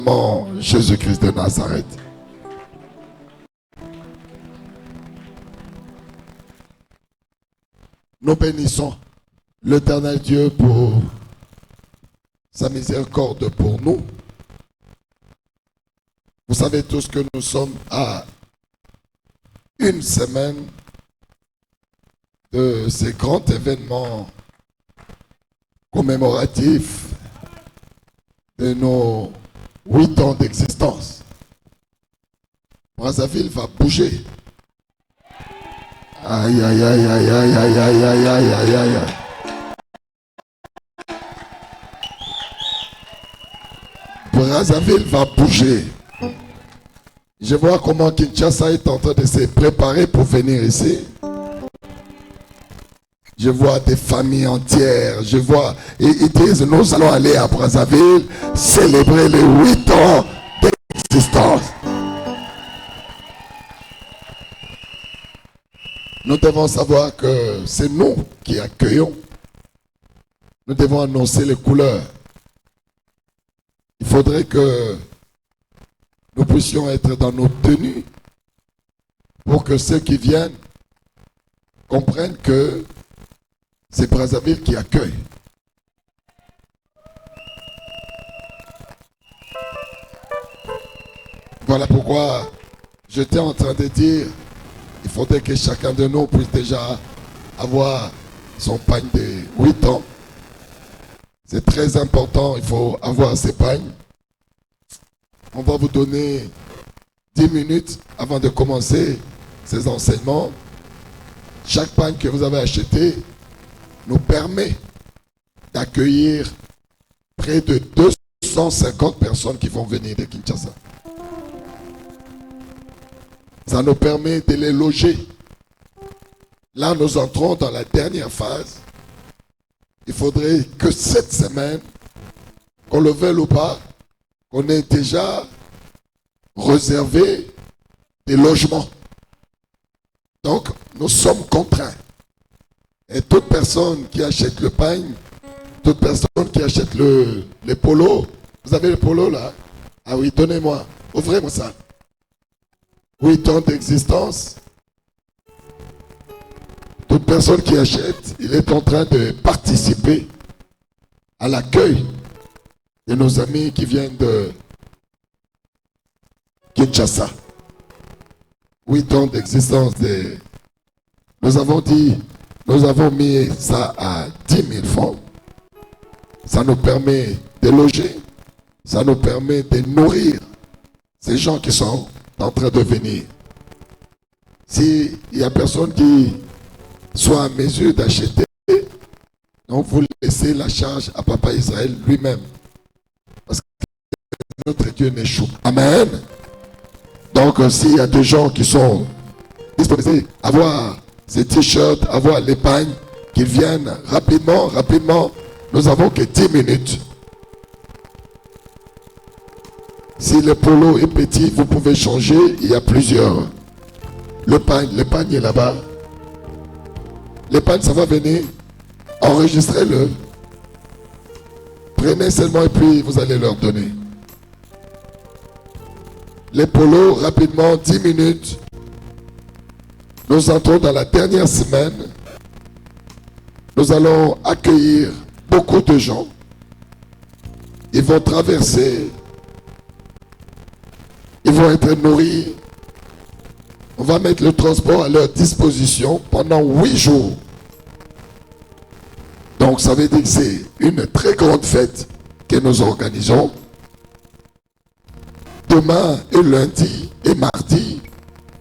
puissamment Jésus-Christ de Nazareth. Nous bénissons l'Éternel Dieu pour sa miséricorde pour nous. Vous savez tous que nous sommes à une semaine de ces grands événements commémoratifs de nos 8 ans d'existence. Brazzaville va bouger. Aïe, aïe, aïe, aïe, aïe, aïe, aïe, aïe, aïe, aïe, aïe. Brazzaville va bouger. Je vois comment Kinshasa est en train de se préparer pour venir ici. Je vois des familles entières. Je vois, et ils disent, nous allons aller à Brazzaville célébrer les 8 ans d'existence. Nous devons savoir que c'est nous qui accueillons. Nous devons annoncer les couleurs. Il faudrait que nous puissions être dans nos tenues pour que ceux qui viennent comprennent que c'est Brazzaville qui accueille. Voilà pourquoi j'étais en train de dire, il faudrait que chacun de nous puisse déjà avoir son pagne de 8 ans. C'est très important, il faut avoir ces pagnes. On va vous donner 10 minutes avant de commencer ces enseignements. Chaque pagne que vous avez acheté nous permet d'accueillir près de 250 personnes qui vont venir de Kinshasa. Ça nous permet de les loger. Là, nous entrons dans la dernière phase. Il faudrait que cette semaine, qu'on le veuille ou pas, qu'on ait déjà réservé des logements. Donc, nous sommes contraints. Et toute personne qui achète le pain, toute personne qui achète les polos, vous avez le polo là? Ah oui, donnez-moi, ouvrez-moi ça. 8 ans d'existence. Toute personne qui achète, il est en train de participer à l'accueil de nos amis qui viennent de Kinshasa. 8 ans d'existence. Nous avons dit, nous avons mis ça à 10 000 francs. Ça nous permet de loger, ça nous permet de nourrir ces gens qui sont en train de venir. S'il n'y a personne qui soit en mesure d'acheter, donc vous laissez la charge à Papa Israël lui-même. Parce que notre Dieu n'échoue. Amen. Donc s'il y a des gens qui sont disposés à avoir ces t-shirts, à avoir les pagnes, qu'ils viennent rapidement, nous avons que 10 minutes. Si le polo est petit, vous pouvez changer, il y a plusieurs. Le pagne est là-bas. Les pagnes, ça va venir. Enregistrez-le. Prenez seulement et puis vous allez leur donner. Les polos, rapidement, 10 minutes. Nous entrons dans la dernière semaine. Nous allons accueillir beaucoup de gens. Ils vont traverser. Ils vont être nourris. On va mettre le transport à leur disposition pendant 8 jours. Donc ça veut dire que c'est une très grande fête que nous organisons. Demain et lundi et mardi,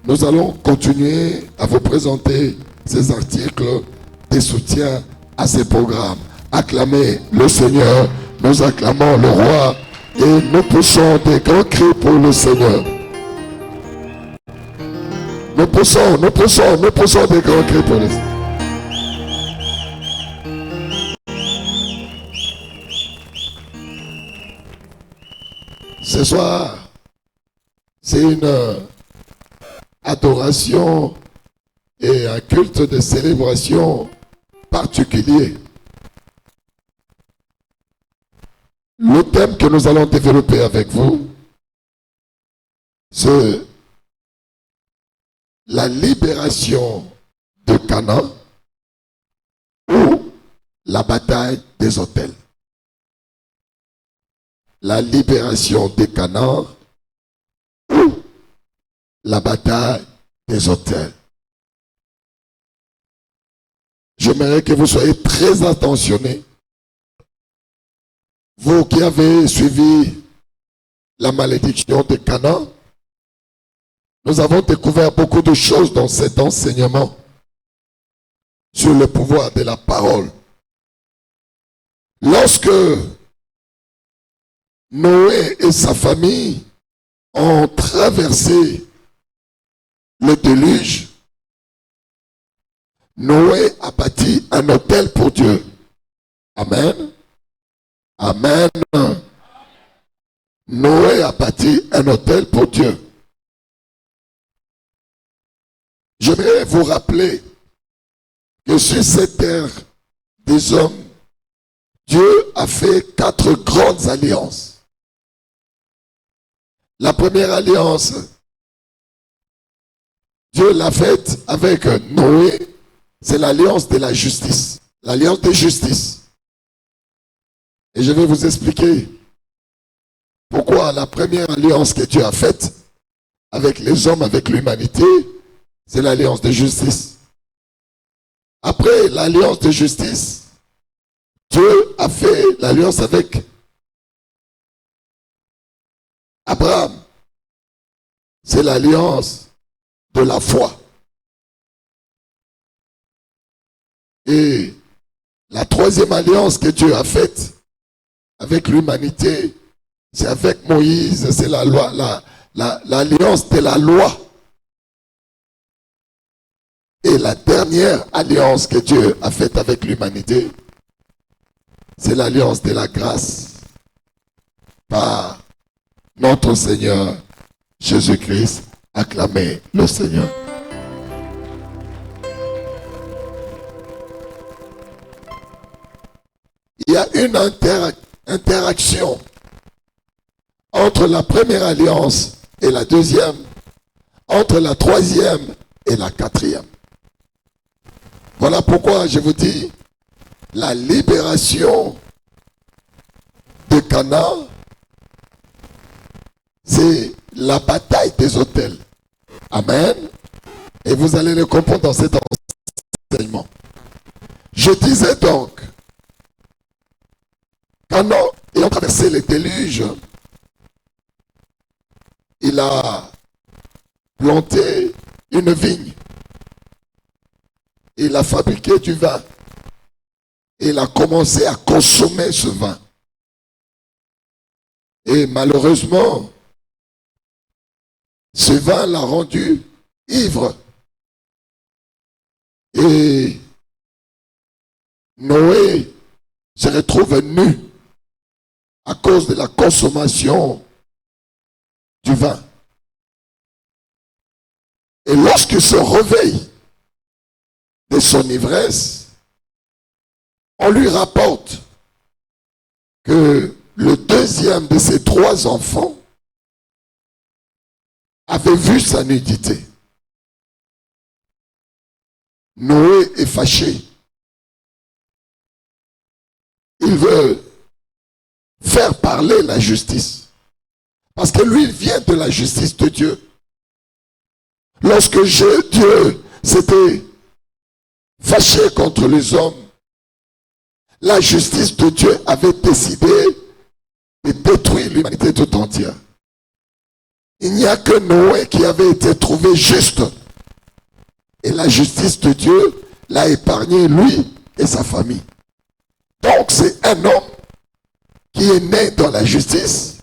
nous allons continuer à vous présenter ces articles de soutien à ces programmes. Acclamez le Seigneur, nous acclamons le roi et nous poussons des grands cris pour le Seigneur. Nous poussons des grands cris pour le Seigneur. Ce soir, c'est une adoration et un culte de célébration particulier. Le thème que nous allons développer avec vous, c'est la libération de Canaan ou la bataille des autels. La libération de Canaan ou la bataille des autels. J'aimerais que vous soyez très attentionnés. Vous qui avez suivi la malédiction de Canaan, nous avons découvert beaucoup de choses dans cet enseignement sur le pouvoir de la parole. Lorsque Noé et sa famille ont traversé le déluge, Noé a bâti un autel pour Dieu. Amen. Amen. Noé a bâti un autel pour Dieu. Je vais vous rappeler que sur cette terre des hommes, Dieu a fait 4 grandes alliances. La première alliance, Dieu l'a faite avec Noé, c'est l'alliance de la justice, l'alliance de justice. Et je vais vous expliquer pourquoi la première alliance que Dieu a faite avec les hommes, avec l'humanité, c'est l'alliance de justice. Après l'alliance de justice, Dieu a fait l'alliance avec Abraham. C'est l'alliance de la foi. Et la troisième alliance que Dieu a faite avec l'humanité, c'est avec Moïse, c'est la loi, l'alliance de la loi. Et la dernière alliance que Dieu a faite avec l'humanité, c'est l'alliance de la grâce par notre Seigneur Jésus-Christ. Acclamez le Seigneur. Il y a une interaction entre la première alliance et la deuxième, entre la troisième et la quatrième. Voilà pourquoi je vous dis, la libération de Canaan, c'est la bataille des autels. Amen. Et vous allez le comprendre dans cet enseignement. Je disais donc, Canaan ayant traversé les déluges, il a planté une vigne. Il a fabriqué du vin. Il a commencé à consommer ce vin. Et malheureusement, ce vin l'a rendu ivre. Et Noé se retrouve nu à cause de la consommation du vin. Et lorsqu'il se réveille de son ivresse, on lui rapporte que le deuxième de ses 3 enfants avait vu sa nudité. Noé est fâché. Il veut faire parler la justice. Parce que lui, il vient de la justice de Dieu. Lorsque Dieu s'était fâché contre les hommes, la justice de Dieu avait décidé de détruire l'humanité tout entière. Il n'y a que Noé qui avait été trouvé juste. Et la justice de Dieu l'a épargné, lui et sa famille. Donc c'est un homme qui est né dans la justice,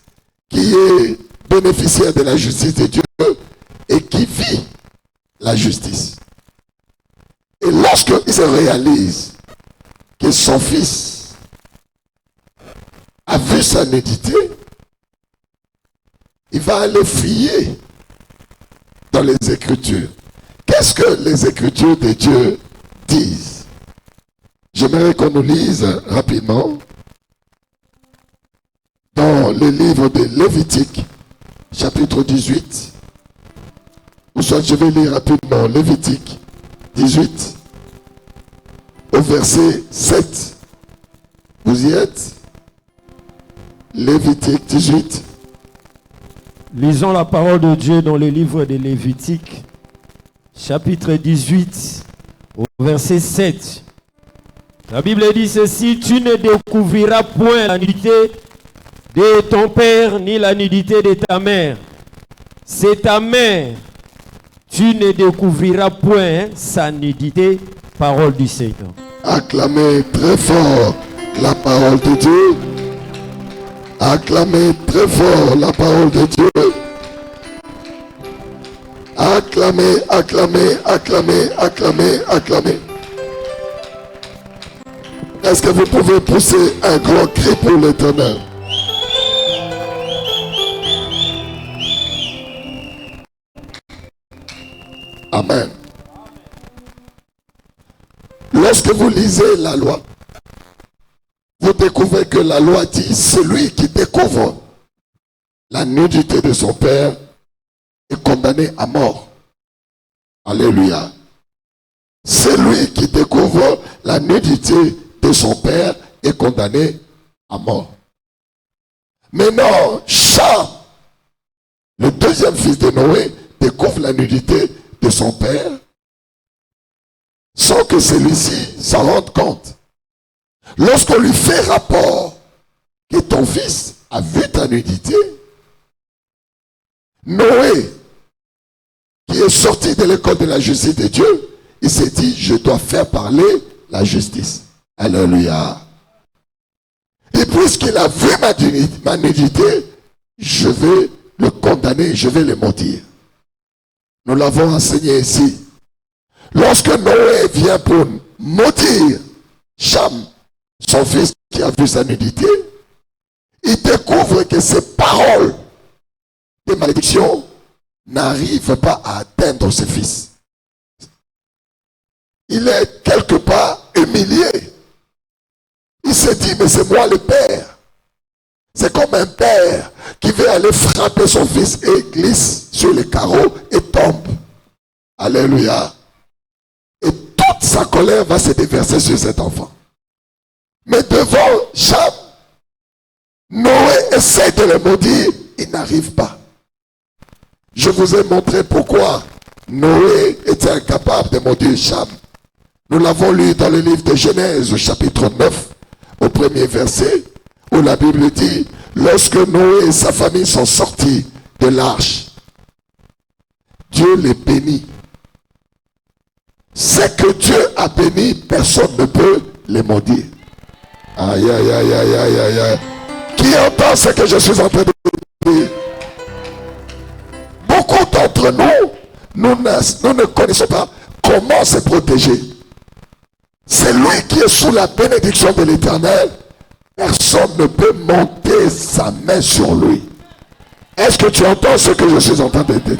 qui est bénéficiaire de la justice de Dieu et qui vit la justice. Et lorsqu'il se réalise que son fils a vu sa nudité, il va aller fouiller dans les Écritures. Qu'est-ce que les Écritures de Dieu disent? J'aimerais qu'on nous lise rapidement dans le livre de Lévitique, chapitre 18. Ou soit je vais lire rapidement Lévitique 18 au verset 7. Vous y êtes? Lévitique 18. Lisons la parole de Dieu dans le livre de Lévitique, chapitre 18, au verset 7. La Bible dit ceci: tu ne découvriras point la nudité de ton père ni la nudité de ta mère. C'est ta mère. Tu ne découvriras point sa nudité. Parole du Seigneur. Acclamez très fort la parole de Dieu. Acclamez très fort la parole de Dieu. Acclamez, acclamez, acclamez, acclamez, acclamez. Est-ce que vous pouvez pousser un grand cri pour l'Éternel? Amen. Lorsque vous lisez la loi, vous découvrez que la loi dit: celui qui découvre la nudité de son père est condamné à mort. Alléluia. Celui qui découvre la nudité de son père est condamné à mort. Maintenant, Cham, le deuxième fils de Noé, découvre la nudité de son père sans que celui-ci s'en rende compte. Lorsqu'on lui fait rapport que ton fils a vu ta nudité, Noé, qui est sorti de l'école de la justice de Dieu, il s'est dit: je dois faire parler la justice. Alléluia. Et puisqu'il a vu ma nudité, je vais le condamner, je vais le maudire. Nous l'avons enseigné ici. Lorsque Noé vient pour maudire Cham, son fils qui a vu sa nudité, il découvre que ces paroles de malédiction n'arrivent pas à atteindre ses fils. Il est quelque part humilié. Il s'est dit: mais c'est moi le père. C'est comme un père qui veut aller frapper son fils et glisse sur les carreaux et tombe. Alléluia. Et toute sa colère va se déverser sur cet enfant. Mais devant Cham, Noé essaie de le maudire, il n'arrive pas. Je vous ai montré pourquoi Noé était incapable de maudire Cham. Nous l'avons lu dans le livre de Genèse, au chapitre 9, au premier verset, où la Bible dit: lorsque Noé et sa famille sont sortis de l'arche, Dieu les bénit. C'est que Dieu a béni, personne ne peut les maudire. Aïe, aïe, aïe, aïe, aïe, aïe, aïe. Qui entend ce que je suis en train de dire? Beaucoup d'entre nous ne connaissons pas comment se protéger. C'est lui qui est sous la bénédiction de l'Éternel. Personne ne peut monter sa main sur lui. Est-ce que tu entends ce que je suis en train de dire?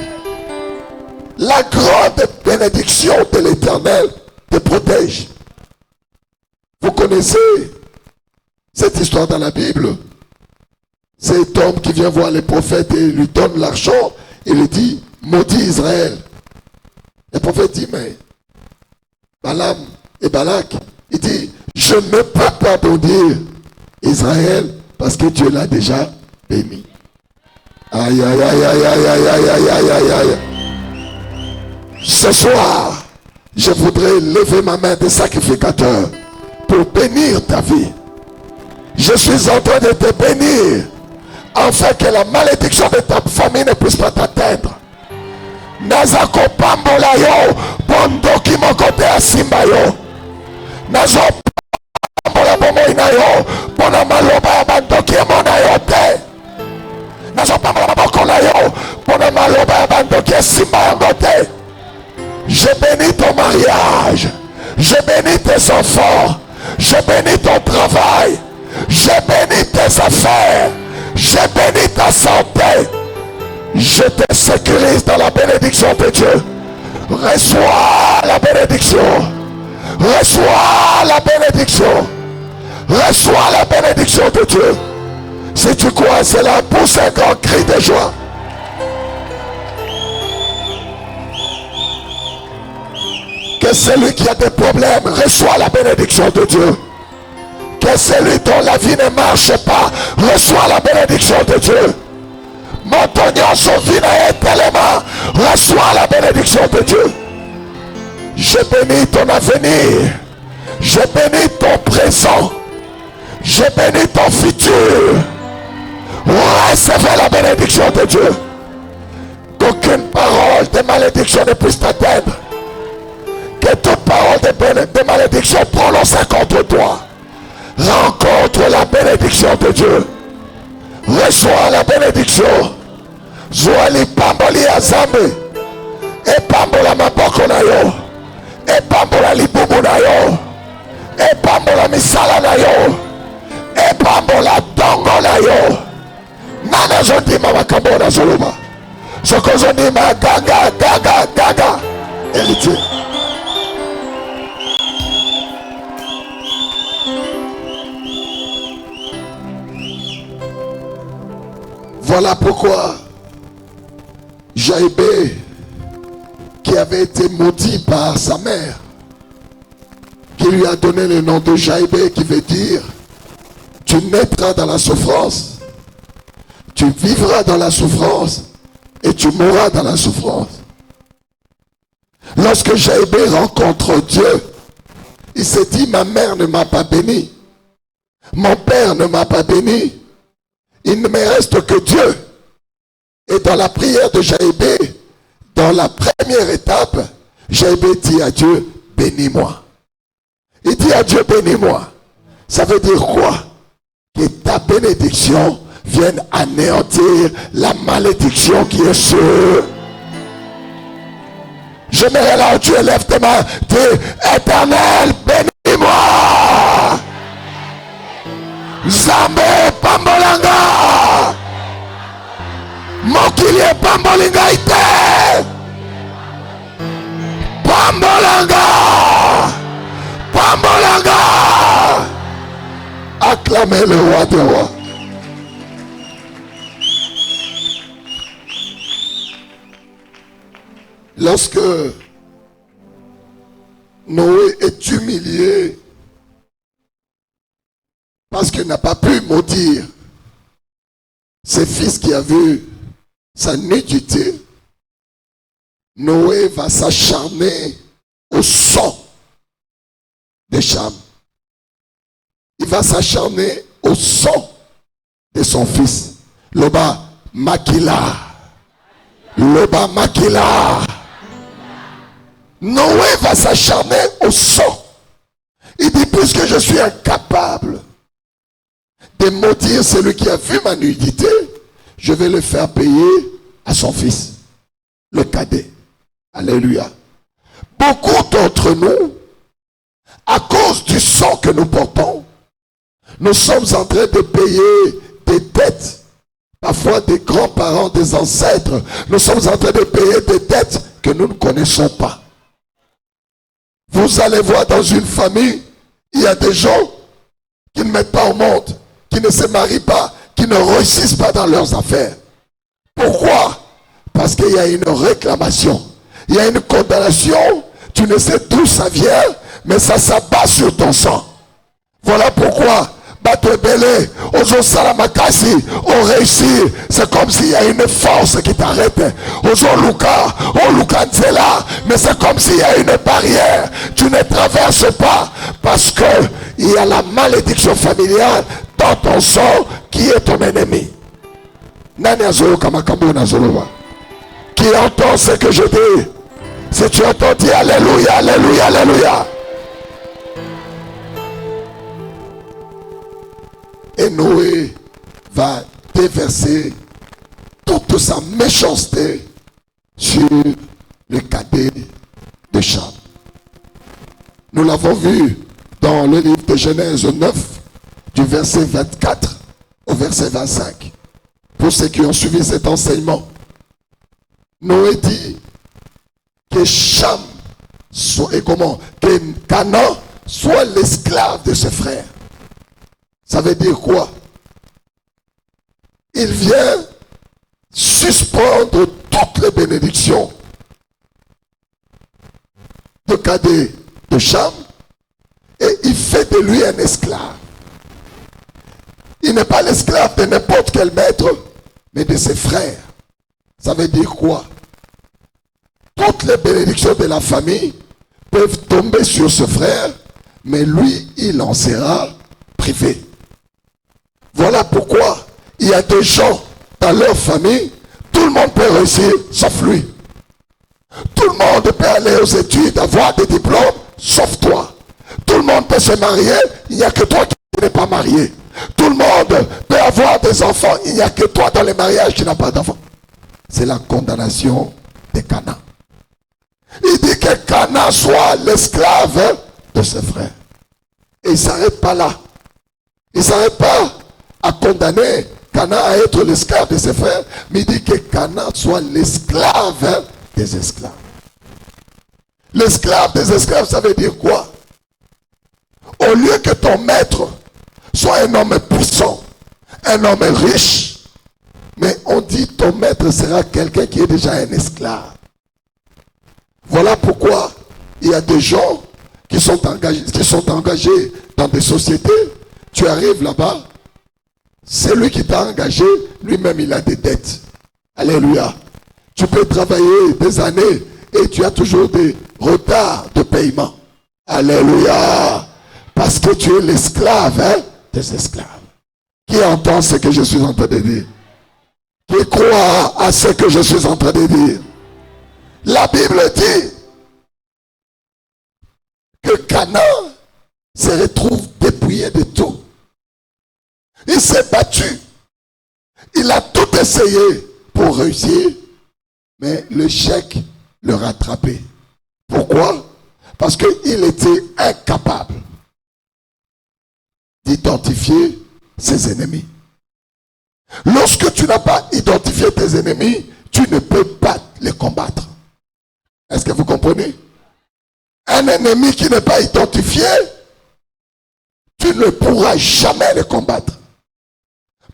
La grande bénédiction de l'Éternel te protège. Vous connaissez cette histoire dans la Bible? Cet homme qui vient voir les prophètes et lui donne l'argent, il lui dit: maudit Israël. Le prophète dit: mais Balaam et Balak, il dit: je ne peux pas maudire Israël parce que Dieu l'a déjà béni. Aïe, aïe, aïe, aïe, aïe, aïe, aïe, aïe, aïe, aïe, aïe. Ce soir, je voudrais lever ma main de sacrificateur pour bénir ta vie. Je suis en train de te bénir afin que la malédiction de ta famille ne puisse pas t'atteindre. Nazako pambola yo, bondoki mokote asimba yo. Nazo pambola bomo ina yo, bona maloba ya bandoki emona yo te. Nazo pambola mokola yo, bona maloba ya bandoki asimba yango te. Je bénis ton mariage, je bénis tes enfants, je bénis ton travail, je bénis tes affaires, je bénis ta santé. Je te sécurise dans la bénédiction de Dieu. Reçois la bénédiction. Reçois la bénédiction. Reçois la bénédiction de Dieu. Si tu crois cela, pousse un grand cri de joie. Que celui qui a des problèmes reçoit la bénédiction de Dieu. Que celui dont la vie ne marche pas reçoit la bénédiction de Dieu. Montonnion Sovina et Téléma reçoit la bénédiction de Dieu. Je bénis ton avenir. Je bénis ton présent. Je bénis ton futur. Recevez la bénédiction de Dieu. Qu'aucune parole de malédiction ne puisse t'atteindre. Que toute parole de malédiction prononcée contre toi rencontre la bénédiction de Dieu. Reçois la bénédiction. Zoali pamboli azambe. Et pambola maboko na yo. Et pambola libubu na yo. Et pambola misala na yo. Et pambola dongo na yo. Nana zondima makambo na zoluma. Soko zondima gaga gaga gaga. Héritier. Voilà pourquoi Jaïbé, qui avait été maudit par sa mère, qui lui a donné le nom de Jaïbé, qui veut dire tu naîtras dans la souffrance, tu vivras dans la souffrance et tu mourras dans la souffrance. Lorsque Jaïbé rencontre Dieu, il s'est dit ma mère ne m'a pas béni, mon père ne m'a pas béni, il ne me reste que Dieu. Et dans la prière de Jaïbé, dans la première étape, Jaïbé dit à Dieu, bénis-moi. Il dit à Dieu, bénis-moi. Ça veut dire quoi? Que ta bénédiction vienne anéantir la malédiction qui est sur eux. J'aimerais là où tu élèves tes mains, dis, Éternel, bénis-moi. Zambé Pambolanga. Mokilie Pambolinga ite. Pambolanga. Pambolanga. Acclamez le roi des rois. Lorsque Noé est humilié parce qu'il n'a pas pu maudire ses fils qui avaient vu sa nudité, Noé va s'acharner au sang de Cham. Il va s'acharner au sang de son fils. Loba Makila. Loba Makila. Noé va s'acharner au sang. Il dit, puisque je suis incapable de maudire celui qui a vu ma nudité, je vais le faire payer à son fils, le cadet. Alléluia. Beaucoup d'entre nous, à cause du sang que nous portons, nous sommes en train de payer des dettes, parfois des grands-parents, des ancêtres. Nous sommes en train de payer des dettes que nous ne connaissons pas. Vous allez voir dans une famille, il y a des gens qui ne mettent pas au monde, qui ne se marient pas, qui ne réussissent pas dans leurs affaires. Pourquoi? Parce qu'il y a une réclamation, il y a une condamnation, tu ne sais d'où ça vient, mais ça s'abat sur ton sang. Voilà pourquoi Batebele, Ozo Salamakasi, on réussit. C'est comme s'il y a une force qui t'arrête. Ozo Luka, on Luka Nzela, mais c'est comme s'il y a une barrière. Tu ne traverses pas parce que il y a la malédiction familiale dans ton sang qui est ton ennemi. Nani Azolo Kamakambo Nazoloba. Qui entend ce que je dis? Si tu entends, dis Alléluia, Alléluia, Alléluia. Et Noé va déverser toute sa méchanceté sur le cadet de Cham. Nous l'avons vu dans le livre de Genèse 9, du verset 24 au verset 25. Pour ceux qui ont suivi cet enseignement, Noé dit que Cham soit, et comment, que Canaan soit l'esclave de ses frères. Ça veut dire quoi? Il vient suspendre toutes les bénédictions de cas de Cham, et il fait de lui un esclave. Il n'est pas l'esclave de n'importe quel maître, mais de ses frères. Ça veut dire quoi? Toutes les bénédictions de la famille peuvent tomber sur ce frère, mais lui, il en sera privé. Voilà pourquoi il y a des gens dans leur famille, tout le monde peut réussir, sauf lui. Tout le monde peut aller aux études, avoir des diplômes, sauf toi. Tout le monde peut se marier, il n'y a que toi qui n'es pas marié. Tout le monde peut avoir des enfants, il n'y a que toi dans les mariages qui n'as pas d'enfants. C'est la condamnation de Canaan. Il dit que Canaan soit l'esclave de ses frères. Et il ne s'arrête pas là. Il ne s'arrête pas à condamner Canaan à être l'esclave de ses frères, mais il dit que Canaan soit l'esclave des esclaves. L'esclave des esclaves, ça veut dire quoi? Au lieu que ton maître soit un homme puissant, un homme riche, mais on dit ton maître sera quelqu'un qui est déjà un esclave. Voilà pourquoi il y a des gens qui sont engagés dans des sociétés. Tu arrives là-bas, c'est lui qui t'a engagé, lui-même il a des dettes. Alléluia. Tu peux travailler des années et tu as toujours des retards de paiement. Alléluia. Parce que tu es l'esclave des esclaves. Qui entend ce que je suis en train de dire? Qui croit à ce que je suis en train de dire? La Bible dit que Canaan se retrouve dépouillé de tout. Il s'est battu. Il a tout essayé pour réussir, mais l'échec le rattrapait. Pourquoi? Parce qu'il était incapable d'identifier ses ennemis. Lorsque tu n'as pas identifié tes ennemis, tu ne peux pas les combattre. Est-ce que vous comprenez? Un ennemi qui n'est pas identifié, tu ne pourras jamais le combattre.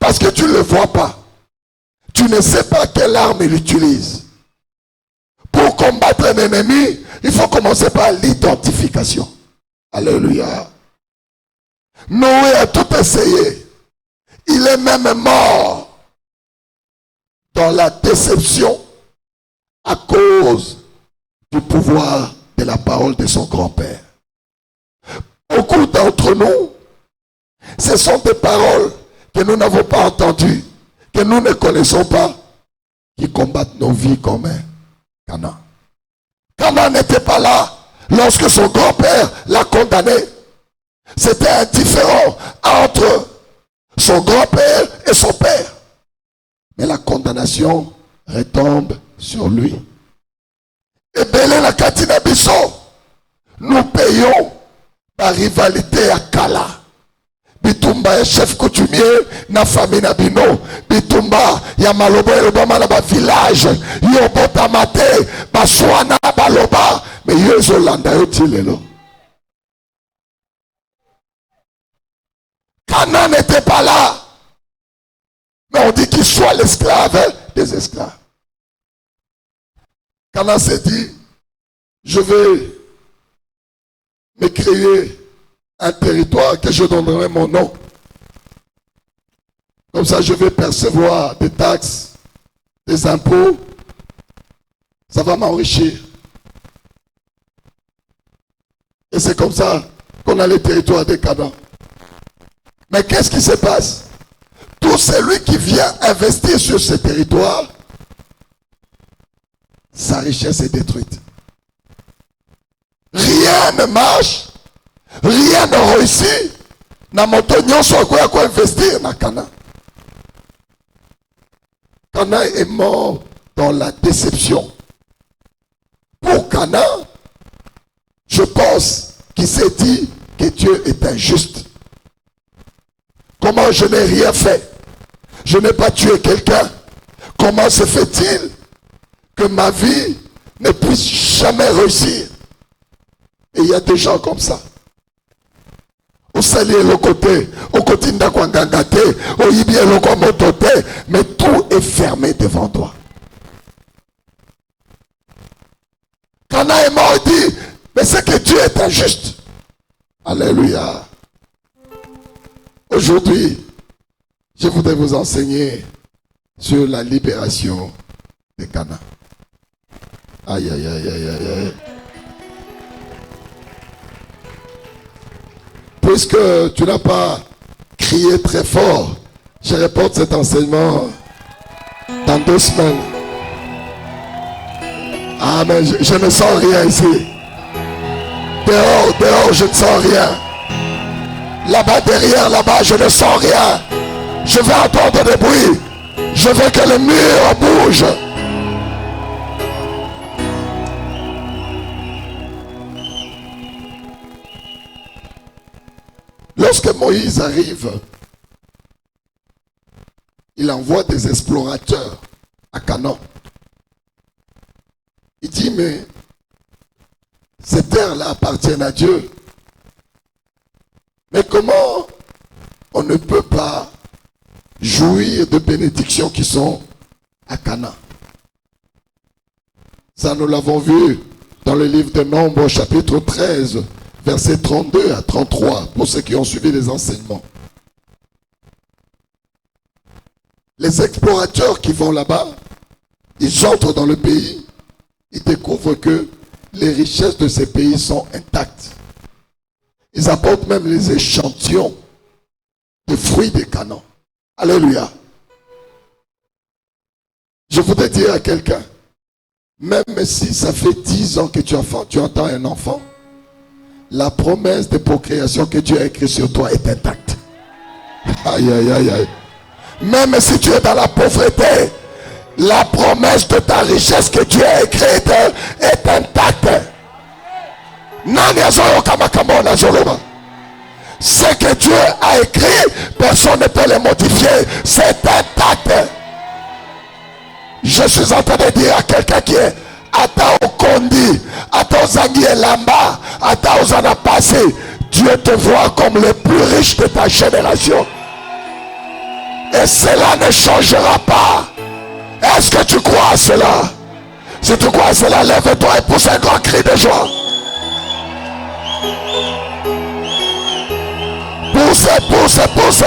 Parce que tu ne le vois pas. Tu ne sais pas quelle arme il utilise. Pour combattre un ennemi, il faut commencer par l'identification. Alléluia. Noé a tout essayé. Il est même mort dans la déception à cause du pouvoir de la parole de son grand-père. Beaucoup d'entre nous, ce sont des paroles que nous n'avons pas entendues, que nous ne connaissons pas, qui combattent nos vies comme Canaan. Canaan n'était pas là lorsque son grand-père l'a condamné. C'était indifférent entre son grand-père et son père. Mais la condamnation retombe sur lui. Et Belé la Katina Bisso, nous payons par rivalité à Kala. Bitumba est chef coutumier na famille na bino. Bitumba ya maloba elobama na ba village. Yo botamate baswana baloba. Mais yo zolanda yo tilelo. Canaan n'était pas là. Mais on dit qu'il soit l'esclave des esclaves. Canaan s'est dit, je vais me créer un territoire que je donnerai mon nom. Comme ça, je vais percevoir des taxes, des impôts. Ça va m'enrichir. Et c'est comme ça qu'on a le territoire de Canaan. Mais qu'est-ce qui se passe? Tout celui qui vient investir sur ce territoire, sa richesse est détruite. Rien ne marche, rien ne réussit. Na montagne soit quoi investir na Canaan. Canaan est mort dans la déception. Pour Canaan, je pense qu'il s'est dit que Dieu est injuste. Comment je n'ai rien fait? Je n'ai pas tué quelqu'un. Comment se fait-il que ma vie ne puisse jamais réussir? Et il y a des gens comme ça. Au salier le côté, au côté d'Akwangangate, au Yibie le Kwamotote, mais tout est fermé devant toi. Canaan est mort, il dit, Mais c'est que Dieu est injuste. Alléluia. Aujourd'hui, je voudrais vous enseigner sur la libération de Cana. Aïe, aïe, aïe, aïe, aïe, aïe. Puisque tu n'as pas crié très fort, je répète cet enseignement dans 2 semaines. Ah, mais je ne sens rien ici. Dehors, je ne sens rien. Là-bas, derrière, là-bas, je ne sens rien. Je veux entendre des bruits. Je veux que le mur bouge. Lorsque Moïse arrive, il envoie des explorateurs à Canaan. Il dit, mais ces terres-là appartiennent à Dieu. Mais comment on ne peut pas jouir de bénédictions qui sont à Canaan? Ça, nous l'avons vu dans le livre de Nombres, chapitre 13, versets 32 à 33, pour ceux qui ont suivi les enseignements. Les explorateurs qui vont là-bas, ils entrent dans le pays, ils découvrent que les richesses de ces pays sont intactes. Ils apportent même les échantillons de fruits des Canaan. Alléluia. Je voudrais dire à quelqu'un, même si ça fait 10 ans que tu entends un enfant, la promesse de procréation que Dieu a écrite sur toi est intacte. Aïe, aïe, aïe, aïe. Même si tu es dans la pauvreté, la promesse de ta richesse que Dieu a écrite est intacte. Ce que Dieu a écrit, personne ne peut le modifier. C'est intact. Je suis en train de dire à quelqu'un qui est Ata Okondi, Ata Ozangi Elamba, Ata Ozana passé, Dieu te voit comme le plus riche de ta génération. Et cela ne changera pas. Est-ce que tu crois à cela? Si tu crois à cela, lève-toi et pousse un grand cri de joie. Pousse, pousse, pousse.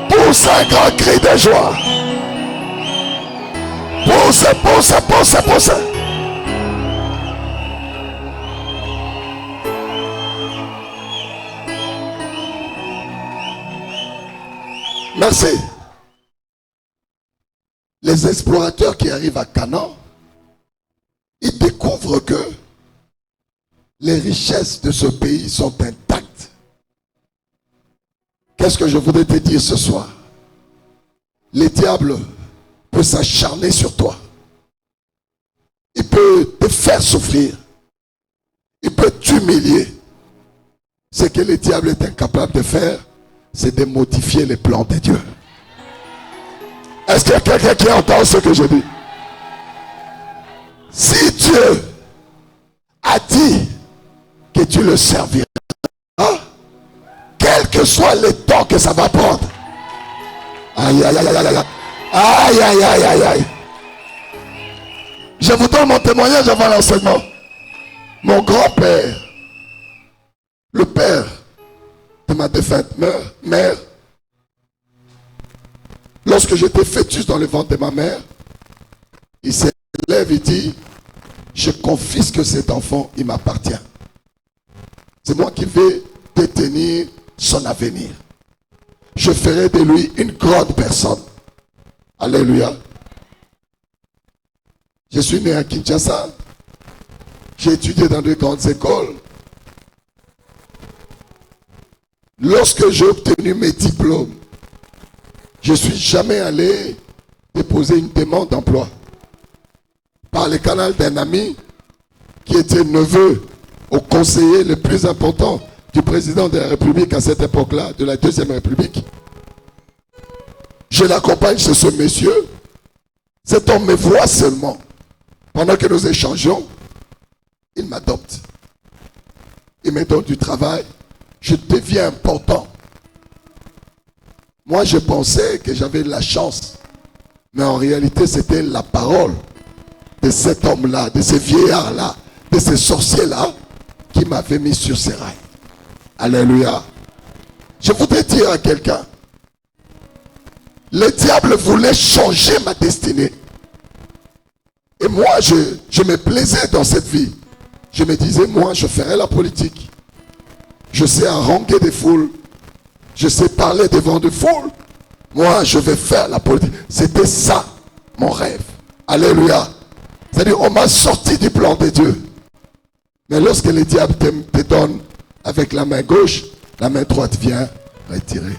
Pousse un grand cri de joie. Pousse, pousse, pousse, pousse. Merci. Les explorateurs qui arrivent à Canaan, ils découvrent que les richesses de ce pays sont intactes. Qu'est-ce que je voudrais te dire ce soir? Le diable peut s'acharner sur toi. Il peut te faire souffrir. Il peut t'humilier. Ce que le diable est incapable de faire, c'est de modifier les plans de Dieu. Est-ce qu'il y a quelqu'un qui entend ce que je dis? Si Dieu a dit que tu le serviras, quel que soit le temps que ça va prendre. Aïe, aïe, aïe, aïe, aïe, aïe, aïe, aïe, aïe, aïe. Je vous donne mon témoignage avant l'enseignement. Mon grand-père, le père de ma défunte mère, lorsque j'étais fœtus dans le ventre de ma mère, il s'élève et dit, je confisque cet enfant, il m'appartient. C'est moi qui vais détenir son avenir. Je ferai de lui une grande personne. Alléluia. Je suis né à Kinshasa. J'ai étudié dans de grandes écoles. Lorsque j'ai obtenu mes diplômes, je ne suis jamais allé déposer une demande d'emploi. Par le canal d'un ami qui était neveu au conseiller le plus important du président de la République à cette époque-là, de la Deuxième République. Je l'accompagne chez ce monsieur. Cet homme me voit seulement. Pendant que nous échangeons, il m'adopte. Il me donne du travail. Je deviens important. Moi, je pensais que j'avais la chance. Mais en réalité, c'était la parole de cet homme-là, de ce vieillard-là, de ce sorcier-là qui m'avait mis sur ses rails. Alléluia. Je voudrais dire à quelqu'un, le diable voulait changer ma destinée. Et moi, je me plaisais dans cette vie. Je me disais, moi, je ferai la politique. Je sais haranguer des foules. Je sais parler devant des foules. Moi, je vais faire la politique. C'était ça, mon rêve. Alléluia. C'est-à-dire, on m'a sorti du plan de Dieu. Mais lorsque le diable te donne avec la main gauche, la main droite vient retirer.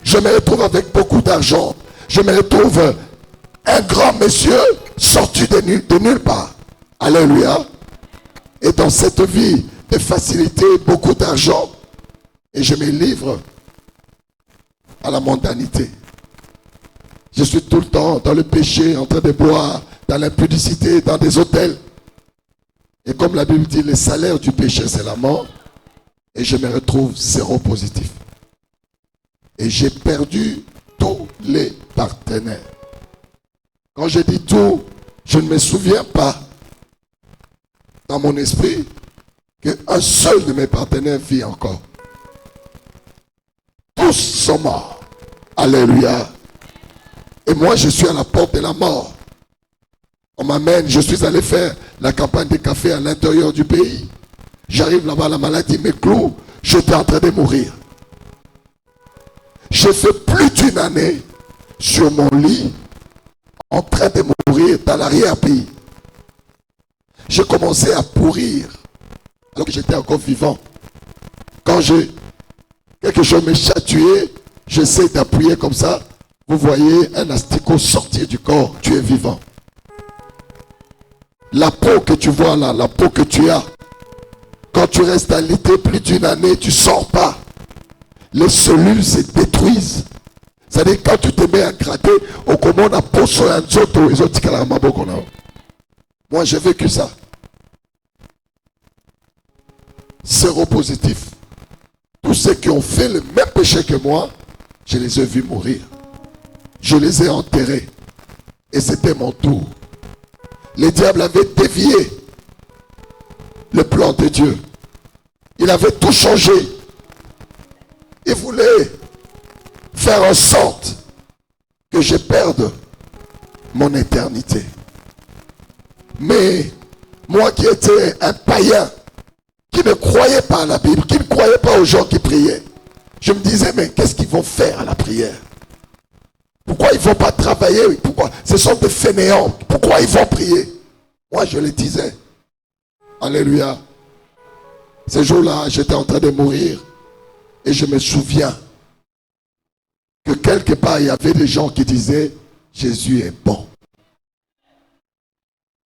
Je me retrouve avec beaucoup d'argent. Je me retrouve un grand monsieur sorti de nulle part. Alléluia. Et dans cette vie de facilité, beaucoup d'argent. Et je me livre à la mondanité. Je suis tout le temps dans le péché, en train de boire, dans l'impudicité, dans des hôtels. Et comme la Bible dit, le salaire du péché, c'est la mort. Et je me retrouve zéro positif. Et j'ai perdu tous les partenaires. Quand je dis tout, je ne me souviens pas dans mon esprit qu'un seul de mes partenaires vit encore. Tous sont morts. Alléluia. Et moi, je suis à la porte de la mort. On m'amène, je suis allé faire la campagne des cafés à l'intérieur du pays. J'arrive là-bas, la maladie me cloue. J'étais en train de mourir. J'ai fait plus d'une année sur mon lit, en train de mourir dans l'arrière-pays. J'ai commencé à pourrir, alors que j'étais encore vivant. Quand quelque chose me chatouillait, j'essaie d'appuyer comme ça. Vous voyez un asticot sortir du corps, tu es vivant. La peau que tu vois là, la peau que tu as, quand tu restes alité plus d'une année, tu ne sors pas. Les cellules se détruisent. C'est-à-dire quand tu te mets à gratter, au commun à peau sur un zoto, ils ont dit qu'elle a un beaucoup. Moi j'ai vécu ça. Zéro positif. Tous ceux qui ont fait le même péché que moi, je les ai vus mourir. Je les ai enterrés. Et c'était mon tour. Le diable avait dévié le plan de Dieu. Il avait tout changé. Il voulait faire en sorte que je perde mon éternité. Mais moi qui étais un païen, qui ne croyait pas à la Bible, qui ne croyait pas aux gens qui priaient, je me disais, mais qu'est-ce qu'ils vont faire à la prière? Pourquoi ils ne vont pas travailler? Pourquoi? Ce sont des fainéants. Pourquoi ils vont prier? Moi, je le disais. Alléluia. Ce jour-là, j'étais en train de mourir. Et je me souviens que quelque part, il y avait des gens qui disaient, Jésus est bon.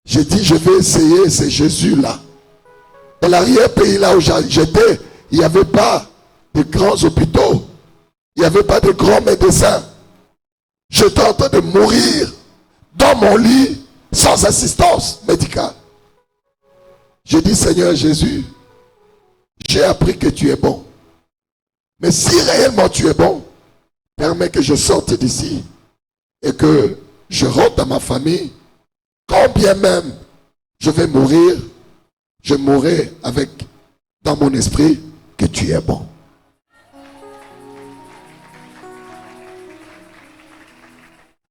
J'ai dit, je vais essayer ce Jésus-là. Dans l'arrière-pays, là où j'étais, il n'y avait pas de grands hôpitaux. Il n'y avait pas de grands médecins. J'étais en train de mourir dans mon lit sans assistance médicale. J'ai dit, Seigneur Jésus, j'ai appris que tu es bon. Mais si réellement tu es bon, permets que je sorte d'ici et que je rentre à ma famille. Quand bien même je vais mourir, je mourrai avec dans mon esprit que tu es bon.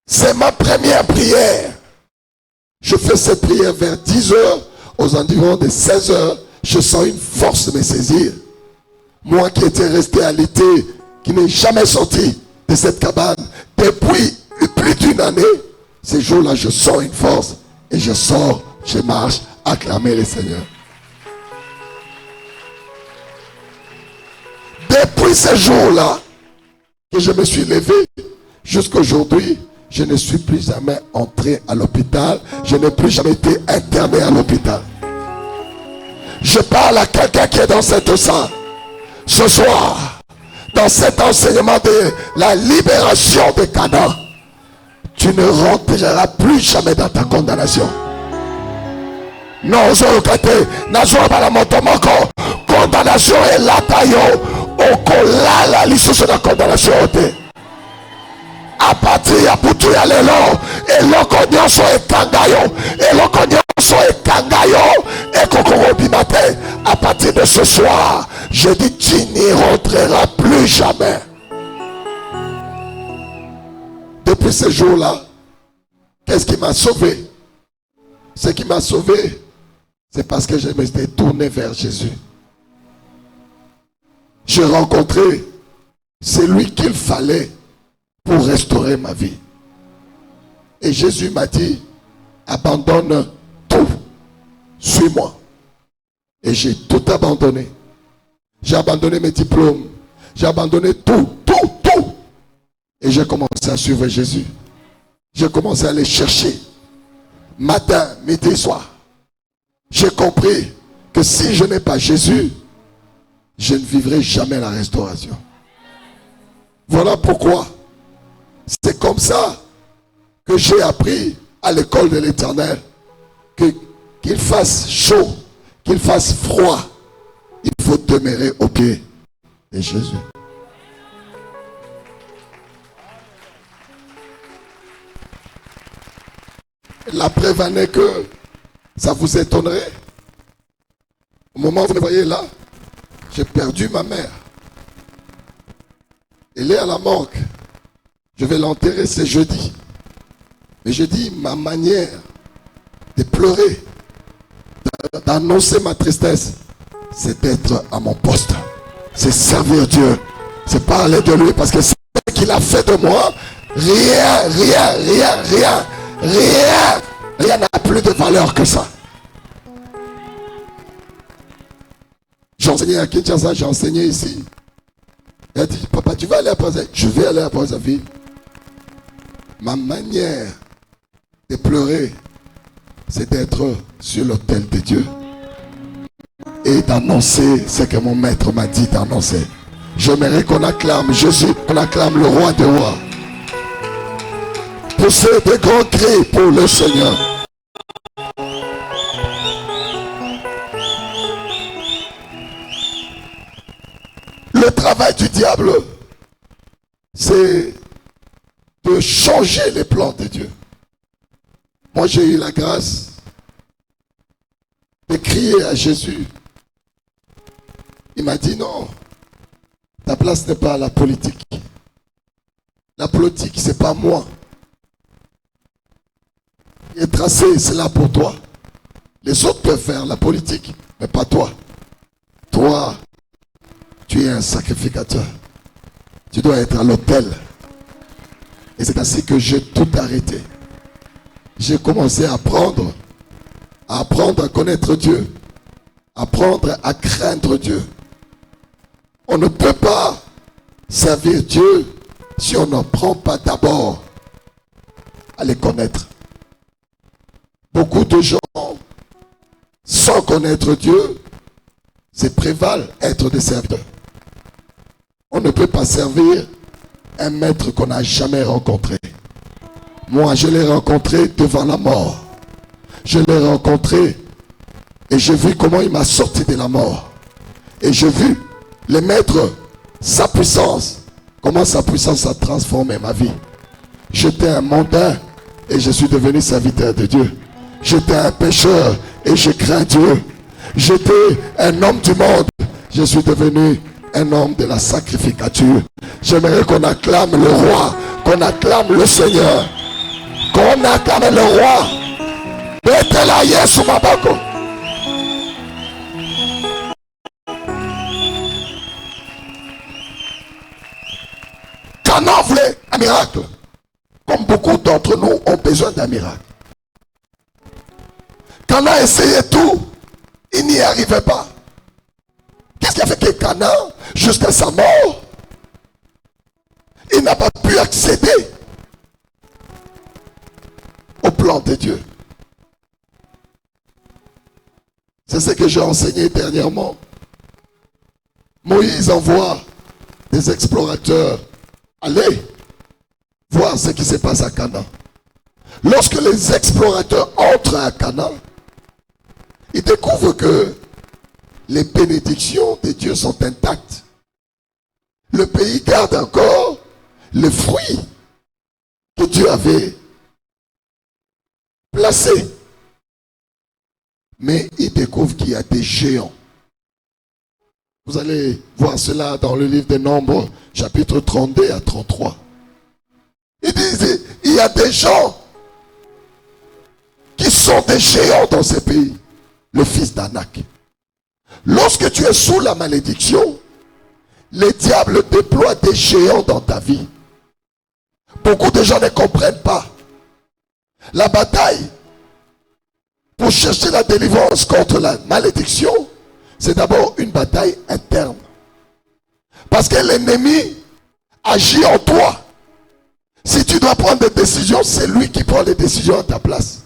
C'est ma première prière. Je fais cette prière vers 10 heures, aux environs de 16 heures. Je sens une force me saisir. Moi qui étais resté à l'été, qui n'ai jamais sorti de cette cabane, depuis plus d'une année, ces jours-là, je sens une force et je sors, je marche, acclamer le Seigneur. Depuis ce jour-là, que je me suis levé, jusqu'à aujourd'hui, je ne suis plus jamais entré à l'hôpital. Je n'ai plus jamais été interné à l'hôpital. Je parle à quelqu'un qui est dans cette salle. Ce soir, dans cet enseignement de la libération de Canaan, tu ne rentreras plus jamais dans ta condamnation. Non, condamnation est la taille. La lisusu de condamnation. À partir ya putu ya lelo, eloko nyonso ekanga yo, eloko nyonso ekanga yo, ekokorobi te. À partir de ce soir, je dis, tu n'y rentreras plus jamais. Depuis ce jour-là, qu'est-ce qui m'a sauvé? Ce qui m'a sauvé, c'est parce que je me suis tourné vers Jésus. J'ai rencontré celui qu'il fallait pour restaurer ma vie. Et Jésus m'a dit, abandonne tout, suis-moi. Et j'ai tout abandonné. J'ai abandonné mes diplômes. J'ai abandonné tout. Et j'ai commencé à suivre Jésus. J'ai commencé à aller chercher. Matin, midi, soir. J'ai compris que si je n'ai pas Jésus, je ne vivrai jamais la restauration. Voilà pourquoi c'est comme ça que j'ai appris à l'école de l'Éternel qu'il fasse chaud, qu'il fasse froid, il faut demeurer au pied de Jésus. La preuve en est que ça vous étonnerait. Au moment où vous me voyez là, j'ai perdu ma mère. Elle est à la morgue. Je vais l'enterrer ce jeudi. Mais je dis, ma manière de pleurer, d'annoncer ma tristesse, c'est d'être à mon poste. C'est servir Dieu. C'est parler de lui parce que ce qu'il a fait de moi, rien n'a plus de valeur que ça. J'ai enseigné à Kinshasa, j'ai enseigné ici. Il a dit, papa, tu vas aller à Brazzaville? Je vais aller à Brazzaville. Ma manière de pleurer, c'est d'être sur l'autel de Dieu et d'annoncer ce que mon maître m'a dit d'annoncer. J'aimerais qu'on acclame Jésus, qu'on acclame le roi des rois. Poussez de grands cris pour le Seigneur. Le travail du diable, c'est de changer les plans de Dieu. Moi, j'ai eu la grâce de crier à Jésus. Il m'a dit non, ta place n'est pas à la politique. La politique, c'est pas moi. Il est tracé, c'est là pour toi. Les autres peuvent faire la politique, mais pas toi. Toi, tu es un sacrificateur. Tu dois être à l'autel. Et c'est ainsi que j'ai tout arrêté. J'ai commencé à apprendre à connaître Dieu, apprendre à craindre Dieu. On ne peut pas servir Dieu si on n'apprend pas d'abord à les connaître. Beaucoup de gens, sans connaître Dieu, se prévalent être des serviteurs. On ne peut pas servir un maître qu'on n'a jamais rencontré. Moi, je l'ai rencontré devant la mort. Je l'ai rencontré et j'ai vu comment il m'a sorti de la mort. Et j'ai vu le maître, sa puissance, comment sa puissance a transformé ma vie. J'étais un mondain et je suis devenu serviteur de Dieu. J'étais un pécheur et je crains Dieu. J'étais un homme du monde. Je suis devenu un homme de la sacrificature. J'aimerais qu'on acclame le roi, qu'on acclame le Seigneur, qu'on acclame le roi. Betela Yesu Mabako. Cana voulait un miracle. Comme beaucoup d'entre nous ont besoin d'un miracle. Cana essayait tout. Il n'y arrivait pas. Qu'est-ce qui a fait que Cana, jusqu'à sa mort, il n'a pas pu accéder au plan de Dieu? C'est ce que j'ai enseigné dernièrement. Moïse envoie des explorateurs aller voir ce qui se passe à Canaan. Lorsque les explorateurs entrent à Canaan, ils découvrent que les bénédictions de Dieu sont intactes. Le pays garde encore les fruits que Dieu avait assez. Mais il découvre qu'il y a des géants. Vous allez voir cela dans le livre des Nombres, chapitre 32 à 33. Il dit, il y a des gens qui sont des géants dans ces pays. Le fils d'Anak. Lorsque tu es sous la malédiction, les diables déploient des géants dans ta vie. Beaucoup de gens ne comprennent pas. La bataille pour chercher la délivrance contre la malédiction, c'est d'abord une bataille interne. Parce que l'ennemi agit en toi. Si tu dois prendre des décisions, c'est lui qui prend les décisions à ta place.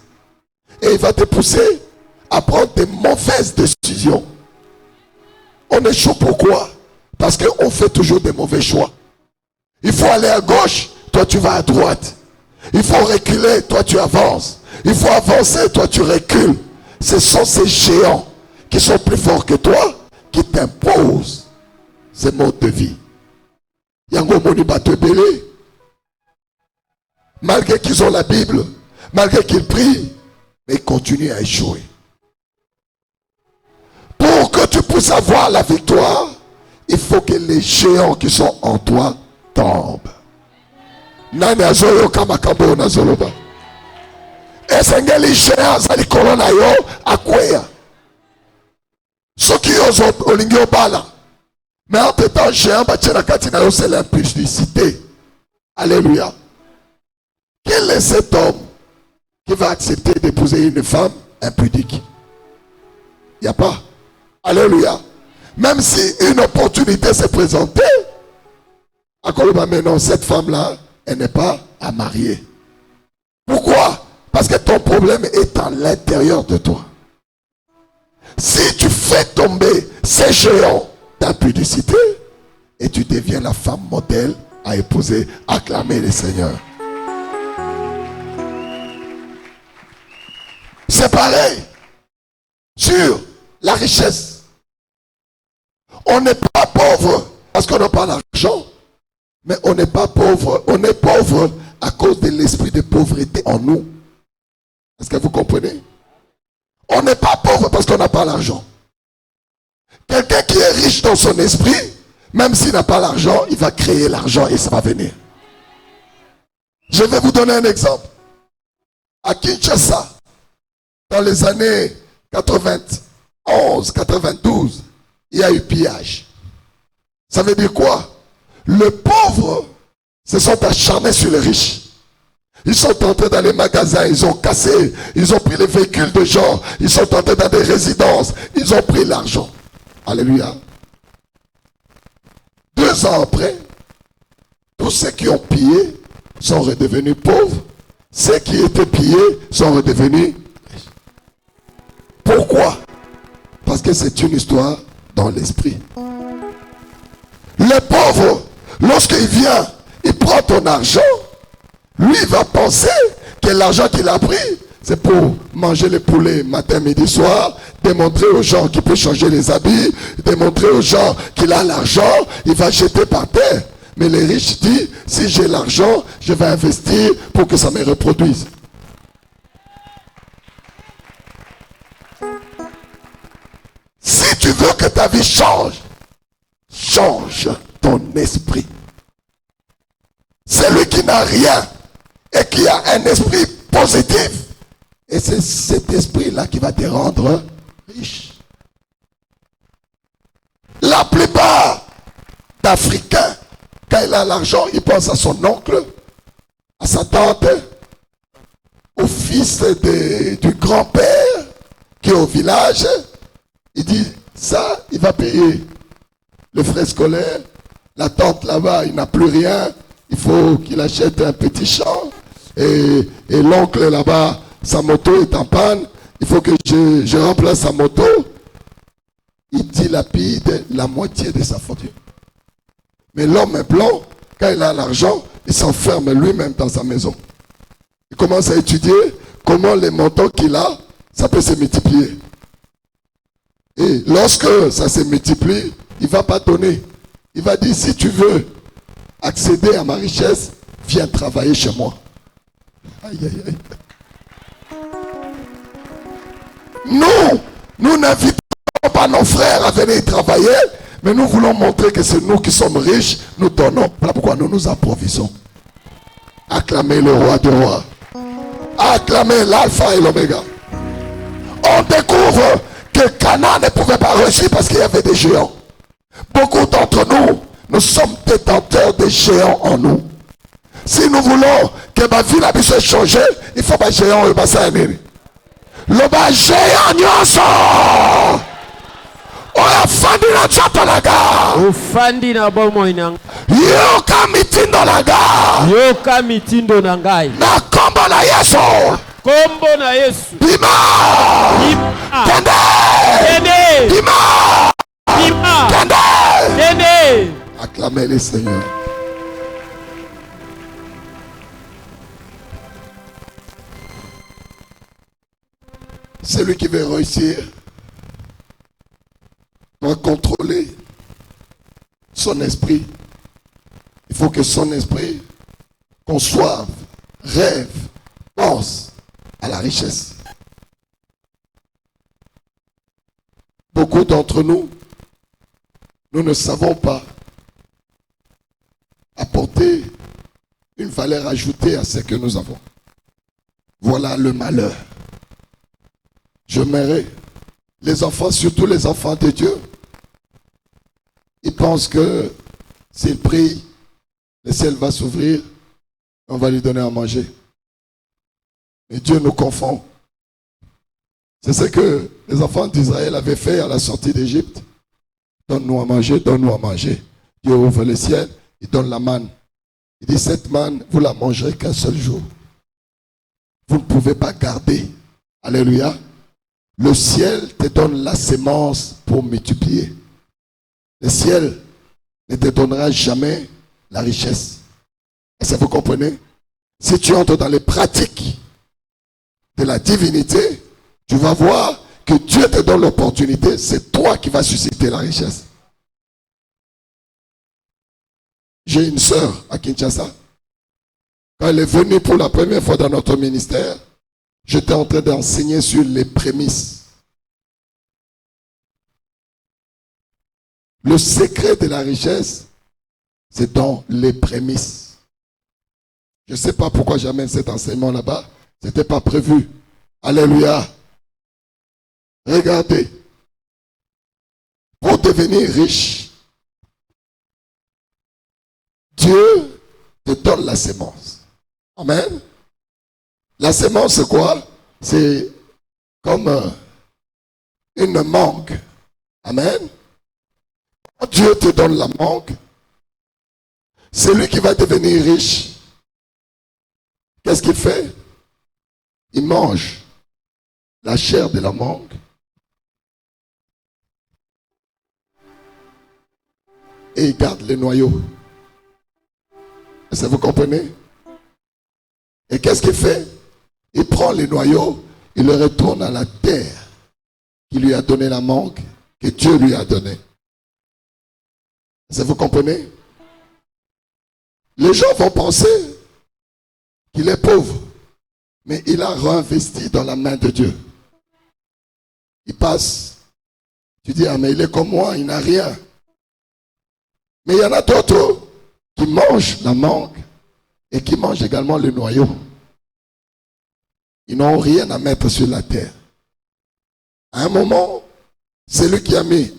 Et il va te pousser à prendre des mauvaises décisions. On échoue pourquoi? Parce qu'on fait toujours des mauvais choix. Il faut aller à gauche, toi tu vas à droite. Il faut reculer, toi tu avances. Il faut avancer, toi tu recules. Ce sont ces géants qui sont plus forts que toi, qui t'imposent ces modes de vie. Yango moni bato belé. Malgré qu'ils ont la Bible, malgré qu'ils prient, mais ils continuent à échouer. Pour que tu puisses avoir la victoire, il faut que les géants qui sont en toi tombent. Nani azoyo kamakambo na zoloba. Esengeli géants zali kolona yo akweya. Soki yo olingi obala. Mais en tout temps, géant bachela kati na yo c'est l'impudicité. Alléluia. Quel est cet homme qui va accepter d'épouser une femme impudique? Il n'y a pas. Alléluia. Même si une opportunité s'est présentée, à Koloba, mais non, cette femme-là, elle n'est pas à marier. Pourquoi? Parce que ton problème est à l'intérieur de toi. Si tu fais tomber ces géants d'impudicité, et tu deviens la femme modèle à épouser, acclamer le Seigneur. C'est pareil sur la richesse. On n'est pas pauvre parce qu'on n'a pas l'argent, mais on n'est pas pauvre. On est pauvre à cause de l'esprit de pauvreté en nous. Est-ce que vous comprenez? On n'est pas pauvre parce qu'on n'a pas l'argent. Quelqu'un qui est riche dans son esprit, même s'il n'a pas l'argent, il va créer l'argent et ça va venir. Je vais vous donner un exemple. À Kinshasa, dans les années 91, 92, il y a eu pillage. Ça veut dire quoi? Les pauvres se sont acharnés sur les riches. Ils sont entrés dans les magasins, ils ont cassé, ils ont pris les véhicules de gens, ils sont entrés dans des résidences, ils ont pris l'argent. Alléluia. 2 ans après, tous ceux qui ont pillé sont redevenus pauvres. Ceux qui étaient pillés sont redevenus riches. Pourquoi? Parce que c'est une histoire dans l'esprit. Le pauvre, lorsqu'il vient, il prend ton argent, lui il va penser que l'argent qu'il a pris, c'est pour manger les poulets matin, midi, soir, démontrer aux gens qu'il peut changer les habits, démontrer aux gens qu'il a l'argent, il va jeter par terre. Mais les riches disent, si j'ai l'argent, je vais investir pour que ça me reproduise. Si tu veux que ta vie change, change ton esprit. Celui qui n'a rien et qui a un esprit positif, et c'est cet esprit-là qui va te rendre riche. La plupart d'Africains, quand il a l'argent, il pense à son oncle, à sa tante, au fils du grand-père qui est au village. Il dit, ça, il va payer le frais scolaire. La tante là-bas, il n'a plus rien. Il faut qu'il achète un petit champ. Et l'oncle là-bas, sa moto est en panne. Il faut que je remplace sa moto. Il dilapide la moitié de sa fortune. Mais l'homme blanc, quand il a l'argent, il s'enferme lui-même dans sa maison. Il commence à étudier comment les montants qu'il a, ça peut se multiplier. Et lorsque ça se multiplie, il ne va pas donner. Il va dire, si tu veux accéder à ma richesse, viens travailler chez moi. Aïe, aïe, aïe. Nous n'invitons pas nos frères à venir travailler, mais nous voulons montrer que c'est nous qui sommes riches, nous donnons. Voilà pourquoi nous nous improvisons. Acclamez le roi des rois. Acclamez l'alpha et l'oméga. On découvre que Canaan ne pouvait pas réussir parce qu'il y avait des géants. Beaucoup d'entre nous, nous sommes détenteurs des géants en nous. Si nous voulons que ma vie puisse changer, il faut que géant et bassin. Le bas géant nyonso. Oya fandi na chata laga. Ufandi na bomo inang. Yoka mitindo laga. Yoka mitindo nangai. Na kombo na Yesu. Kombo na Yesu. Bima. Bima. Kende. Kende. Bima. Bima. Kende. Kende. Acclamez le Seigneur. Celui qui veut réussir doit contrôler son esprit. Il faut que son esprit conçoive, rêve, pense à la richesse. Beaucoup d'entre nous, nous ne savons pas apporter une valeur ajoutée à ce que nous avons. Voilà le malheur. J'aimerais, les enfants, surtout les enfants de Dieu, ils pensent que s'ils prient, le ciel va s'ouvrir, on va lui donner à manger. Mais Dieu nous confond. C'est ce que les enfants d'Israël avaient fait à la sortie d'Égypte. Donne-nous à manger, donne-nous à manger. Dieu ouvre le ciel, il donne la manne. Il dit, cette manne, vous la mangerez qu'un seul jour. Vous ne pouvez pas garder. Alléluia. Le ciel te donne la sémence pour multiplier. Le ciel ne te donnera jamais la richesse. Est-ce que vous comprenez? Si tu entres dans les pratiques de la divinité, tu vas voir que Dieu te donne l'opportunité. C'est toi qui vas susciter la richesse. J'ai une sœur à Kinshasa. Quand elle est venue pour la première fois dans notre ministère, j'étais en train d'enseigner sur les prémices. Le secret de la richesse, c'est dans les prémices. Je ne sais pas pourquoi j'amène cet enseignement là-bas. Ce n'était pas prévu. Alléluia. Regardez. Pour devenir riche, Dieu te donne la sémence. Amen. La sémence, c'est quoi? C'est comme une mangue. Amen. Quand Dieu te donne la mangue, celui qui va devenir riche, qu'est-ce qu'il fait? Il mange la chair de la mangue. Et il garde les noyaux. Est-ce que vous comprenez? Et qu'est-ce qu'il fait? Il prend les noyaux, il le retourne à la terre qui lui a donné la mangue, que Dieu lui a donné. Est-ce que vous comprenez? Les gens vont penser qu'il est pauvre, mais il a réinvesti dans la main de Dieu. Il passe, tu dis, ah mais il est comme moi, il n'a rien. Mais il y en a d'autres qui mangent la mangue et qui mangent également le noyau. Ils n'ont rien à mettre sur la terre. À un moment, celui qui a mis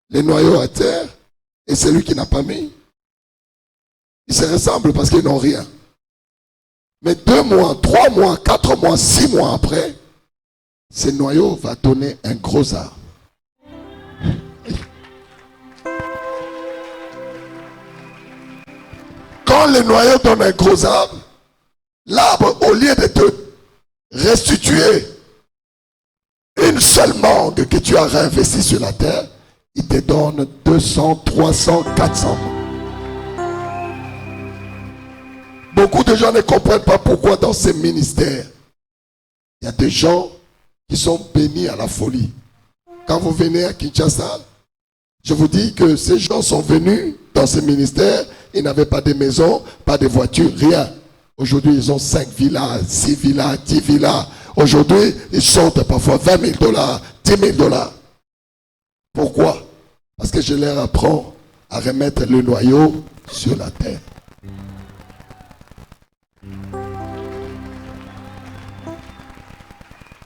les noyaux à terre et celui qui n'a pas mis, ils se ressemblent parce qu'ils n'ont rien. Mais 2 mois, 3 mois, 4 mois, 6 mois après, ce noyau va donner un gros arbre. Quand le noyau donne un gros arbre, l'arbre, au lieu de te restituer une seule mangue que tu as réinvestie sur la terre, il te donne 200, 300, 400. Beaucoup de gens ne comprennent pas pourquoi dans ces ministères, il y a des gens qui sont bénis à la folie. Quand vous venez à Kinshasa, je vous dis que ces gens sont venus dans ces ministères, ils n'avaient pas de maison, pas de voiture, rien. Aujourd'hui, ils ont 5 villas, 6 villas, 10 villas. Aujourd'hui, ils sortent parfois 20 000 dollars, 10 000 dollars. Pourquoi? Parce que je leur apprends à remettre le noyau sur la terre.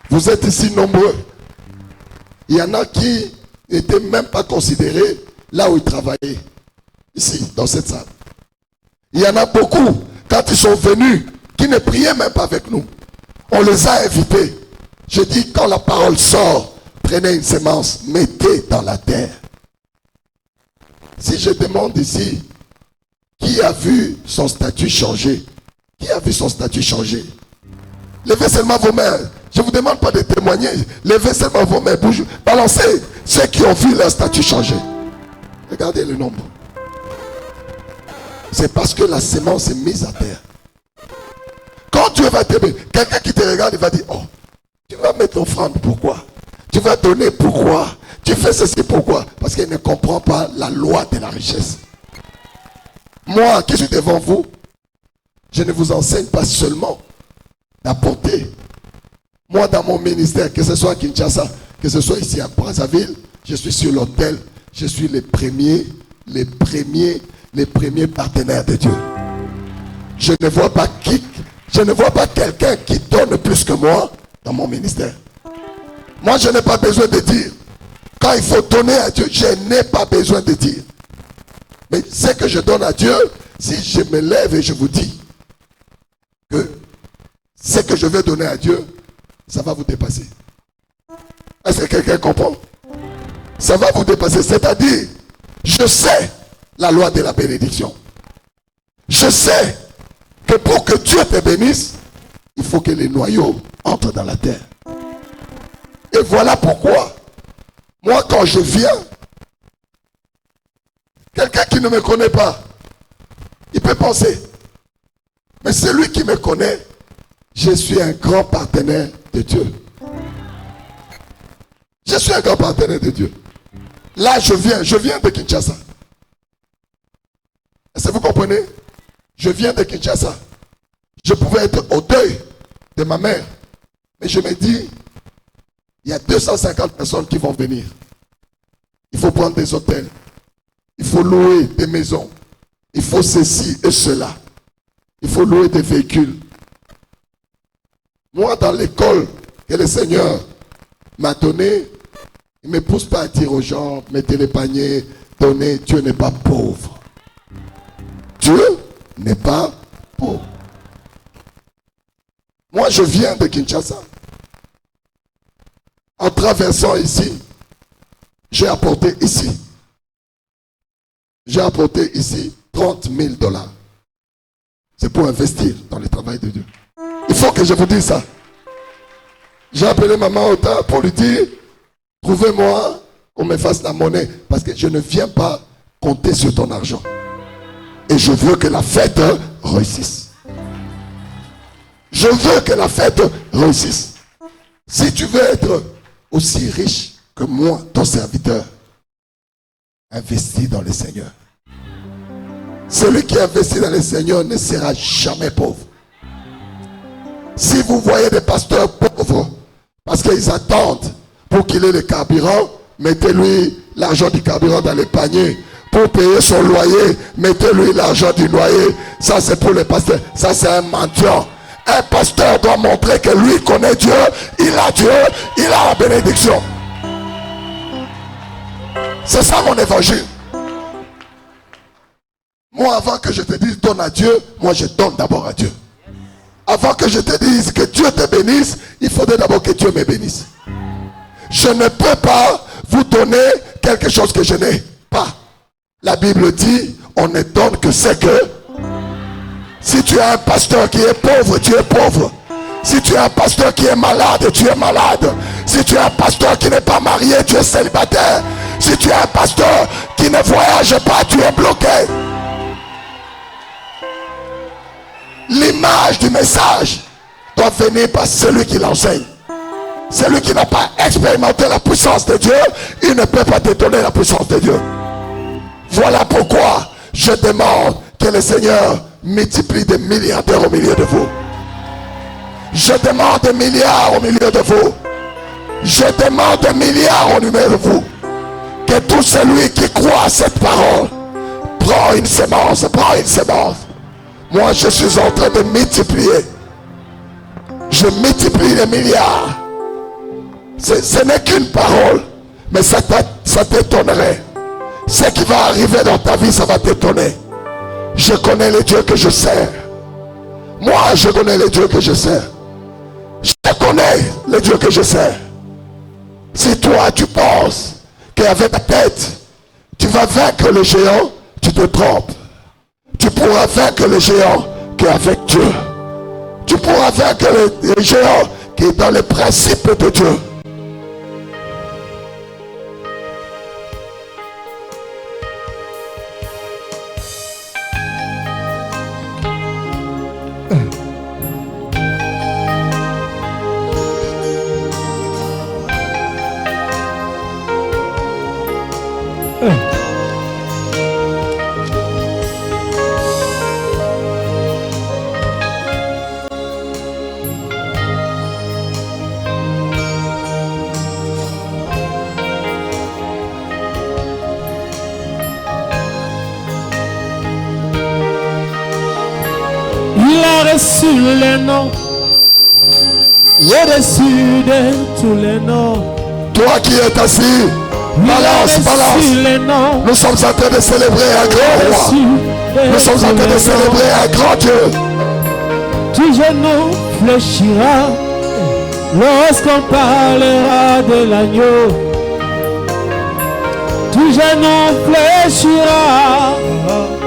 Vous êtes ici nombreux. Il y en a qui n'étaient même pas considérés là où ils travaillaient. Ici, dans cette salle. Il y en a beaucoup, quand ils sont venus, qui ne priaient même pas avec nous. On les a invités. Je dis, quand la parole sort, prenez une semence, mettez dans la terre. Si je demande ici, qui a vu son statut changer? Qui a vu son statut changer? Levez seulement vos mains. Je ne vous demande pas de témoigner. Levez seulement vos mains. Bougez. Balancez ceux qui ont vu leur statut changer. Regardez le nombre. C'est parce que la semence est mise à terre. Quand Dieu va t'aimer, quelqu'un qui te regarde, il va dire, oh, tu vas mettre l'offrande, pourquoi? Tu vas donner, pourquoi? Tu fais ceci, pourquoi? Parce qu'il ne comprend pas la loi de la richesse. Moi, qui suis devant vous, je ne vous enseigne pas seulement d'apporter. Moi, dans mon ministère, que ce soit à Kinshasa, que ce soit ici à Brazzaville, je suis sur l'autel, je suis les premiers partenaires de Dieu. Je ne vois pas quelqu'un qui donne plus que moi dans mon ministère. Moi, je n'ai pas besoin de dire. Quand il faut donner à Dieu, je n'ai pas besoin de dire. Mais ce que je donne à Dieu, si je me lève et je vous dis que ce que je vais donner à Dieu, ça va vous dépasser. Est-ce que quelqu'un comprend? Ça va vous dépasser. C'est-à-dire, je sais la loi de la bénédiction. Je sais que pour que Dieu te bénisse, il faut que les noyaux entrent dans la terre. Et voilà pourquoi, moi quand je viens, quelqu'un qui ne me connaît pas, il peut penser, mais celui qui me connaît, je suis un grand partenaire de Dieu. Je suis un grand partenaire de Dieu. Là, je viens de Kinshasa. Est-ce que vous comprenez? Je viens de Kinshasa. Je pouvais être au deuil de ma mère. Mais je me dis, il y a 250 personnes qui vont venir. Il faut prendre des hôtels. Il faut louer des maisons. Il faut ceci et cela. Il faut louer des véhicules. Moi, dans l'école que le Seigneur m'a donnée, il ne me pousse pas à dire aux gens, mettez les paniers, donnez. Dieu n'est pas pauvre. Dieu n'est pas pauvre. Moi, je viens de Kinshasa. En traversant ici, j'ai apporté ici 30 000 dollars. C'est pour investir dans le travail de Dieu. Il faut que je vous dise ça. J'ai appelé maman Ota pour lui dire, trouvez-moi qu'on me fasse la monnaie. Parce que je ne viens pas compter sur ton argent. Et je veux que la fête réussisse. Je veux que la fête réussisse. Si tu veux être aussi riche que moi, ton serviteur, investis dans le Seigneur. Celui qui investit dans le Seigneur ne sera jamais pauvre. Si vous voyez des pasteurs pauvres, parce qu'ils attendent pour qu'il ait le carburant, mettez-lui l'argent du carburant dans les paniers. Pour payer son loyer, mettez-lui l'argent du loyer. Ça, c'est pour les pasteurs. Ça, c'est un mendiant. Un pasteur doit montrer que lui connaît Dieu, il a la bénédiction. C'est ça mon évangile. Moi, avant que je te dise donne à Dieu, moi je donne d'abord à Dieu. Avant que je te dise que Dieu te bénisse, il faudrait d'abord que Dieu me bénisse. Je ne peux pas vous donner quelque chose que je n'ai pas. La Bible dit, on ne donne que ce que... Si tu as un pasteur qui est pauvre, tu es pauvre. Si tu as un pasteur qui est malade, tu es malade. Si tu as un pasteur qui n'est pas marié, tu es célibataire. Si tu as un pasteur qui ne voyage pas, tu es bloqué. L'image du message doit venir par celui qui l'enseigne. Celui qui n'a pas expérimenté la puissance de Dieu, il ne peut pas te donner la puissance de Dieu. Voilà pourquoi je demande que le Seigneur multiplie des milliardaires au milieu de vous. Je demande des milliards au milieu de vous. Je demande des milliards au milieu de vous. Que tout celui qui croit à cette parole prend une semence, prend une semence. Moi, je suis en train de multiplier. Je multiplie les milliards. Ce n'est qu'une parole, mais ça t'étonnerait. Ce qui va arriver dans ta vie, ça va t'étonner. Je connais les dieux que je sers. Moi, je connais les dieux que je sers. Je connais les dieux que je sers. Si toi, tu penses qu'avec ta tête, tu vas vaincre le géant, tu te trompes. Tu pourras vaincre le géant qu'avec Dieu. Tu pourras vaincre le géant qui est dans les principes de Dieu. Au-dessus les noms, au-dessus de tous les noms. Toi qui es assis, balance, balance. Nous sommes en train de célébrer un grand roi. Nous sommes en train de célébrer un grand Dieu. Tout genou fléchira lorsqu'on parlera de l'agneau. Tout genou fléchira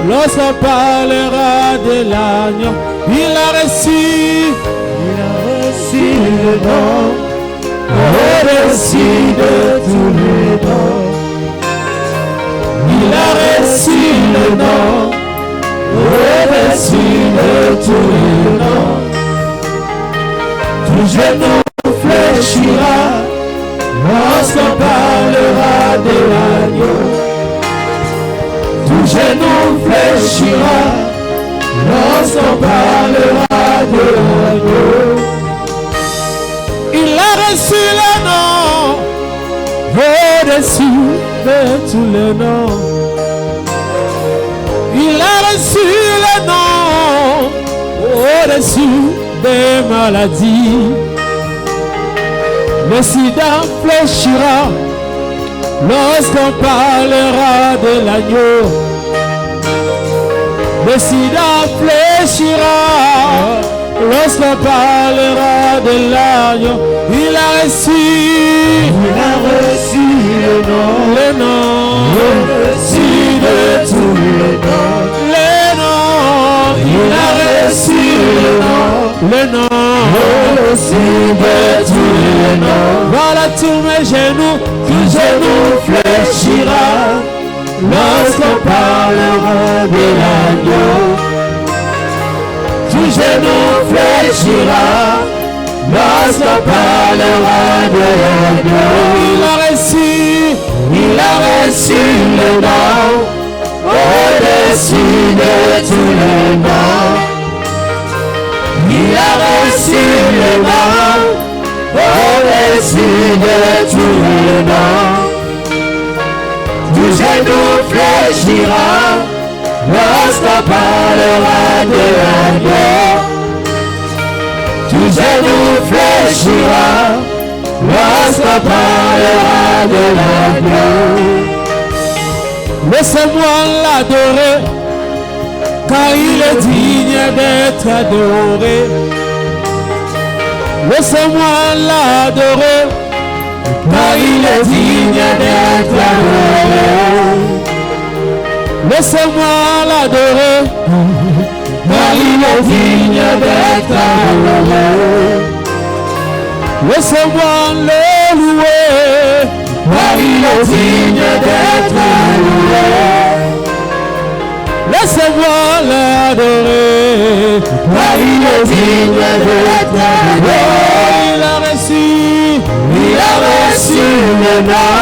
lorsqu'on parlera de l'agneau. Il a reçu le nom, au-dessus de tous les noms. Il a reçu le nom, au-dessus de tous les noms. Tout genou fléchira lorsqu'on parlera de l'agneau. Tout genou fléchira lorsqu'on parlera de l'agneau. Il a reçu le nom, au-dessus de tous les noms. Il a reçu le nom, au-dessus des maladies. Le sida fléchira lorsqu'on parlera de l'agneau. Le sida fléchira lorsqu'on parlera de l'agneau. Il a reçu le nom, au-dessus de tous les noms. Le nom, il a reçu le nom, au-dessus de tous les noms. Voilà tous mes genoux, tout genou fléchira lorsqu'on parlera de l'agneau. Tout genou fléchira lorsqu'on parlera de l'agneau. Il a reçu le nom, au-dessus de tous les noms. Il a reçu le nom, au-dessus de tous les noms. Tout genou fléchira lorsqu'on parlera de l'agneau. Tout genou fléchira lorsqu'on parlera de l'agneau. Laissez-moi l'adorer, car il est digne d'être adoré. Laissez-moi l'adorer, car il est digne d'être adoré. Laissez-moi l'adorer, car il est digne d'être adoré. Laissez-moi le louer, car il est digne d'être adoré. Laissez-moi l'adorer, car il est digne d'être adoré. Il a reçu le nom,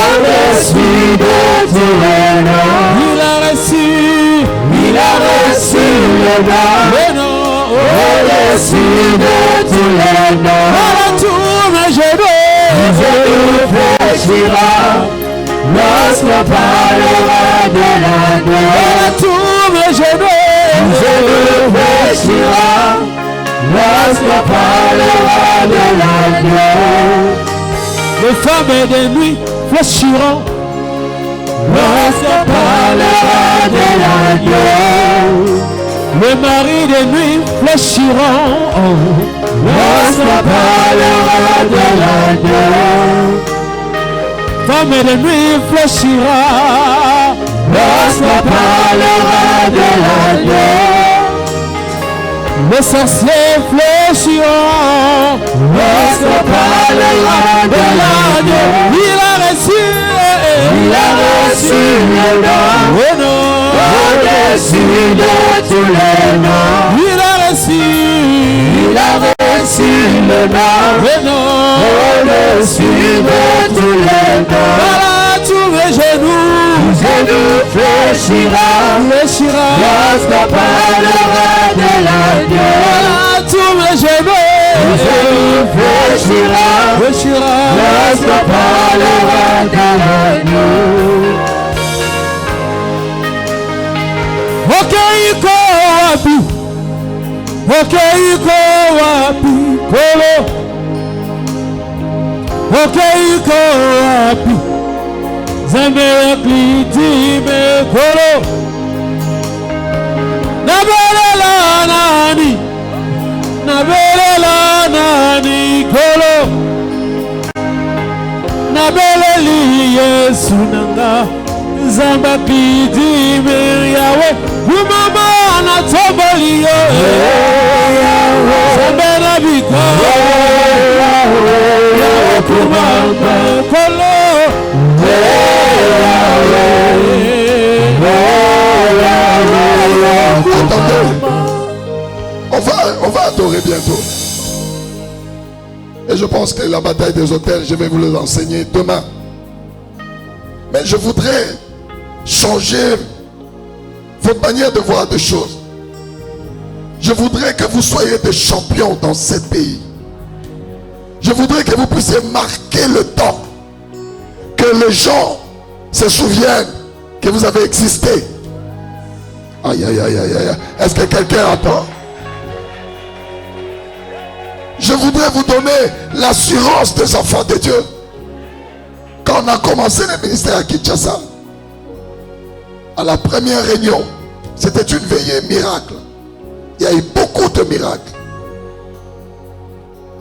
au-dessus de tous les noms. Il a reçu le nom, Au-dessus de tous les noms. À tous mes genoux. Je fléchira. Lorsqu'on parlera de l'agneau. À tous mes genoux. Je fléchira. Lorsqu'on parlera de l'agneau. Les femmes de nuit fléchiront. Lorsqu'on parlera de l'agneau. Les maris de nuit fléchiront. Lorsqu'on parlera de l'agneau. Femme de nuit fléchira. Lorsqu'on parlera de l'agneau. Les sorciers fléchiront. Lorsqu'on parlera de l'agneau. Il a reçu le nom. Oh non. Au-dessus de tous les noms. Il a reçu le nom. Oh non. Au-dessus de tous les noms. Voilà tous mes genoux. Fléchira. Lorsqu'on parlera de l'agneau. Voilà tous mes genoux. Fléchira. Lorsqu'on parlera de l'agneau. Ok, iko wapi. Ok, iko wapi. Kolo. Ok, iko wapi. Zambe kliti me kolo. Nabelela nani. Nabelela nani kolo. Nabeleli Yesu nanga. Zamba kliti me yawe. Umama na tomboli yo. Zambe na biko. Yawe kumama kolo. Attendez, on va adorer bientôt. Et je pense que la bataille des autels, je vais vous l'enseigner demain. Mais je voudrais changer votre manière de voir des choses. Je voudrais que vous soyez des champions dans ce pays. Je voudrais que vous puissiez marquer le temps. Que les gens se souviennent que vous avez existé. Aïe, aïe, aïe, aïe, aïe. Est-ce que quelqu'un entend? Je voudrais vous donner l'assurance des enfants de Dieu. Quand on a commencé le ministère à Kinshasa, à la première réunion, c'était une veillée miracle. Il y a eu beaucoup de miracles.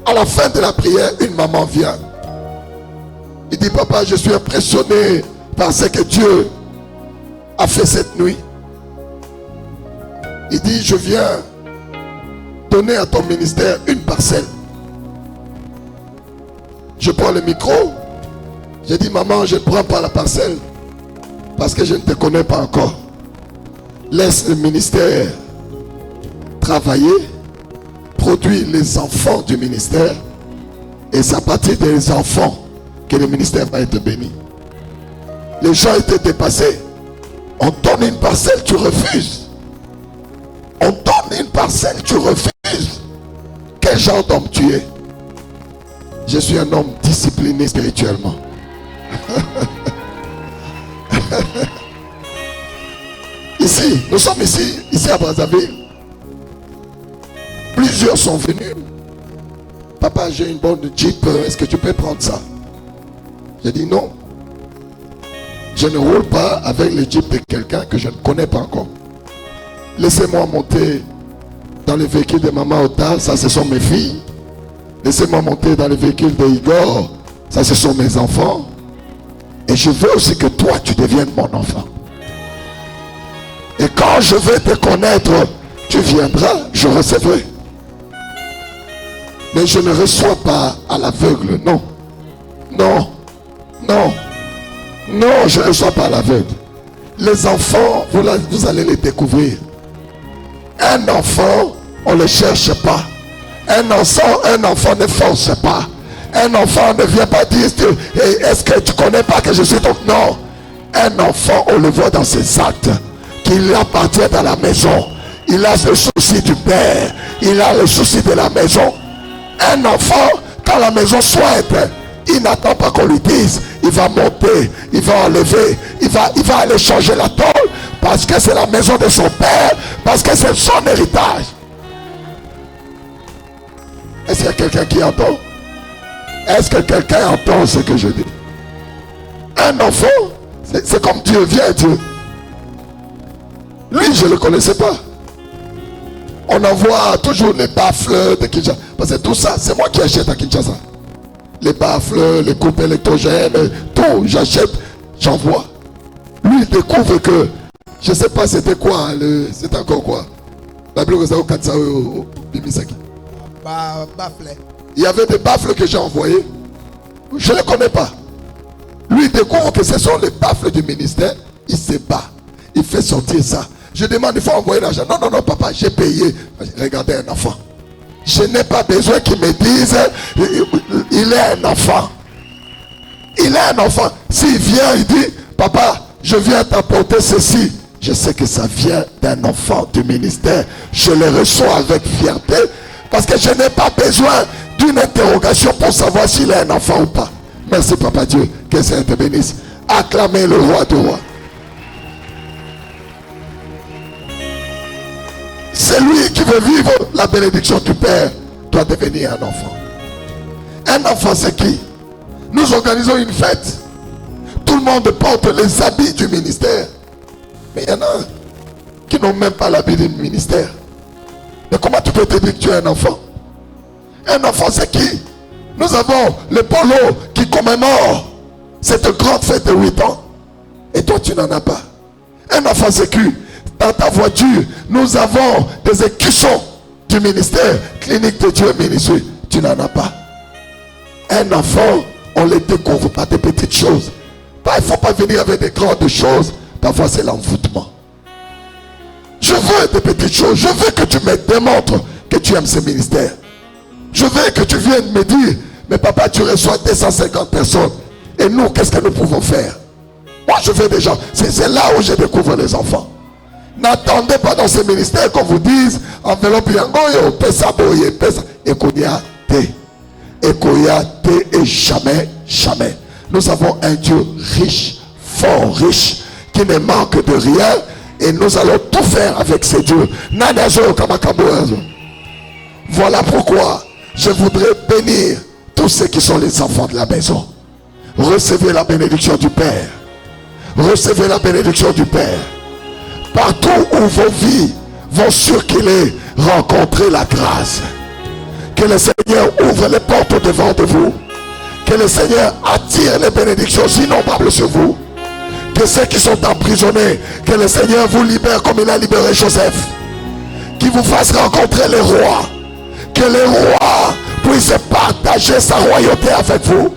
À la fin de la prière, une maman vient. Il dit, papa, je suis impressionné par ce que Dieu a fait cette nuit. Il dit, je viens donner à ton ministère une parcelle. Je prends le micro. J'ai dit, maman, je ne prends pas la parcelle parce que je ne te connais pas encore. Laisse le ministère travailler, produire les enfants du ministère, et c'est à partir des enfants que le ministère va être béni. Les gens étaient dépassés. On donne une parcelle, tu refuses. On donne une parcelle, tu refuses. Quel genre d'homme tu es? Je suis un homme discipliné spirituellement. Ici, nous sommes ici à Brazzaville. Plusieurs sont venus. Papa, j'ai une bonne Jeep, est-ce que tu peux prendre ça? J'ai dit non. Je ne roule pas avec le Jeep de quelqu'un que je ne connais pas encore. Laissez-moi monter dans le véhicule de Maman Ota, ça ce sont mes filles. Laissez-moi monter dans le véhicule de Igor, ça ce sont mes enfants. Et je veux aussi que toi tu deviennes mon enfant. Et quand je vais te connaître, tu viendras, je recevrai. Mais je ne reçois pas à l'aveugle, non. Non, non, non, je ne reçois pas à l'aveugle. Les enfants, vous allez les découvrir. Un enfant, on ne le cherche pas. Un enfant ne force pas. Un enfant ne vient pas dire, est-ce que tu ne connais pas que je suis ton... Non. Un enfant, on le voit dans ses actes, qu'il appartient à la maison. il a le souci du père, il a le souci de la maison. Un enfant, quand la maison souhaite, il n'attend pas qu'on lui dise, il va monter, il va enlever, il va aller changer la tôle, parce que c'est la maison de son père, parce que c'est son héritage. Est-ce qu'il y a quelqu'un qui entend? Est-ce que quelqu'un entend ce que je dis? Un enfant, c'est comme Dieu, viens Dieu. Lui, je ne le connaissais pas. On envoie toujours les baffles de Kinshasa. Parce que tout ça, c'est moi qui achète à Kinshasa. Les baffles, les coupes électrogènes, tout, j'achète, j'envoie. Lui, il découvre que, je ne sais pas c'était quoi, c'était encore quoi. Il y avait des baffles que j'ai envoyés. Je ne les connais pas. Lui, il découvre que ce sont les baffles du ministère. Il se bat. Il fait sortir ça. Je demande, il faut envoyer l'argent. Non, non, non, papa, j'ai payé. Regardez un enfant. Je n'ai pas besoin qu'il me dise, il est un enfant. Il est un enfant. S'il vient, il dit, papa, je viens t'apporter ceci. Je sais que ça vient d'un enfant du ministère. Je le reçois avec fierté. Parce que je n'ai pas besoin d'une interrogation pour savoir s'il est un enfant ou pas. Merci, papa Dieu. Que ça te bénisse. Acclamez le roi du roi. Celui qui veut vivre la bénédiction du Père doit devenir un enfant. Un enfant, c'est qui? Nous organisons une fête. Tout le monde porte les habits du ministère. Mais il y en a qui n'ont même pas l'habit du ministère. Mais comment tu peux te dire que tu es un enfant? Un enfant, c'est qui? Nous avons le polo qui commémore cette grande fête de 8 ans. Et toi, tu n'en as pas. Un enfant, c'est qui? Dans ta voiture, nous avons des écussons du ministère, clinique de Dieu ministry. Tu n'en as pas. Un enfant, on les découvre par des petites choses. Il ne faut pas venir avec des grandes choses. Parfois, c'est l'envoûtement. Je veux des petites choses. Je veux que tu me démontres que tu aimes ce ministère. Je veux que tu viennes me dire, mais papa, tu reçois 250 personnes. Et nous, qu'est-ce que nous pouvons faire? Moi, je veux des gens. C'est là où je découvre les enfants. N'attendez pas dans ce ministère qu'on vous dise enveloppe yangoyo, pesa boye, pesa. Ekoyate. Ekoyate et jamais, jamais. Nous avons un Dieu riche, fort riche, qui ne manque de rien. Et nous allons tout faire avec ces dieux. Voilà pourquoi je voudrais bénir tous ceux qui sont les enfants de la maison. Recevez la bénédiction du Père. Recevez la bénédiction du Père. Partout où vos vies vont circuler, rencontrez la grâce. Que le Seigneur ouvre les portes devant de vous. Que le Seigneur attire les bénédictions innombrables sur vous. Que ceux qui sont emprisonnés, que le Seigneur vous libère comme il a libéré Joseph. Qu'il vous fasse rencontrer les rois. Que les rois puissent partager sa royauté avec vous.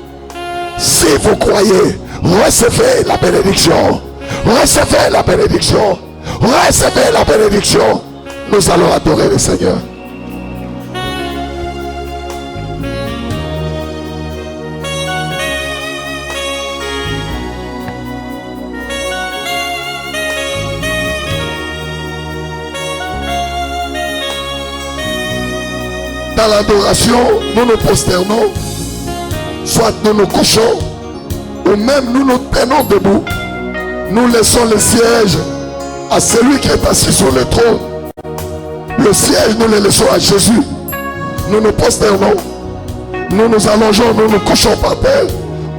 Si vous croyez, recevez la bénédiction. Recevez la bénédiction. Recevez la bénédiction. Nous allons adorer le Seigneur. Dans l'adoration, nous nous prosternons, soit nous nous couchons, ou même nous nous tenons debout. Nous laissons le siège à celui qui est assis sur le trône. Le siège, nous le laissons à Jésus. Nous nous prosternons, nous nous allongeons, nous nous couchons par terre,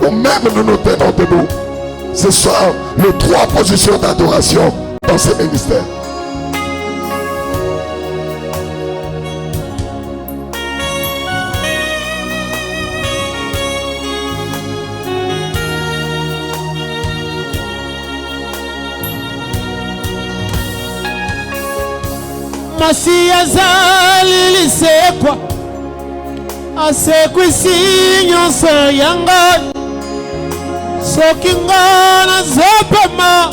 ou même nous nous tenons debout. Ce sont les 3 positions d'adoration dans ce ministère. Masi azali lisekwa asekwisi nyonso yanga soki nga nazopema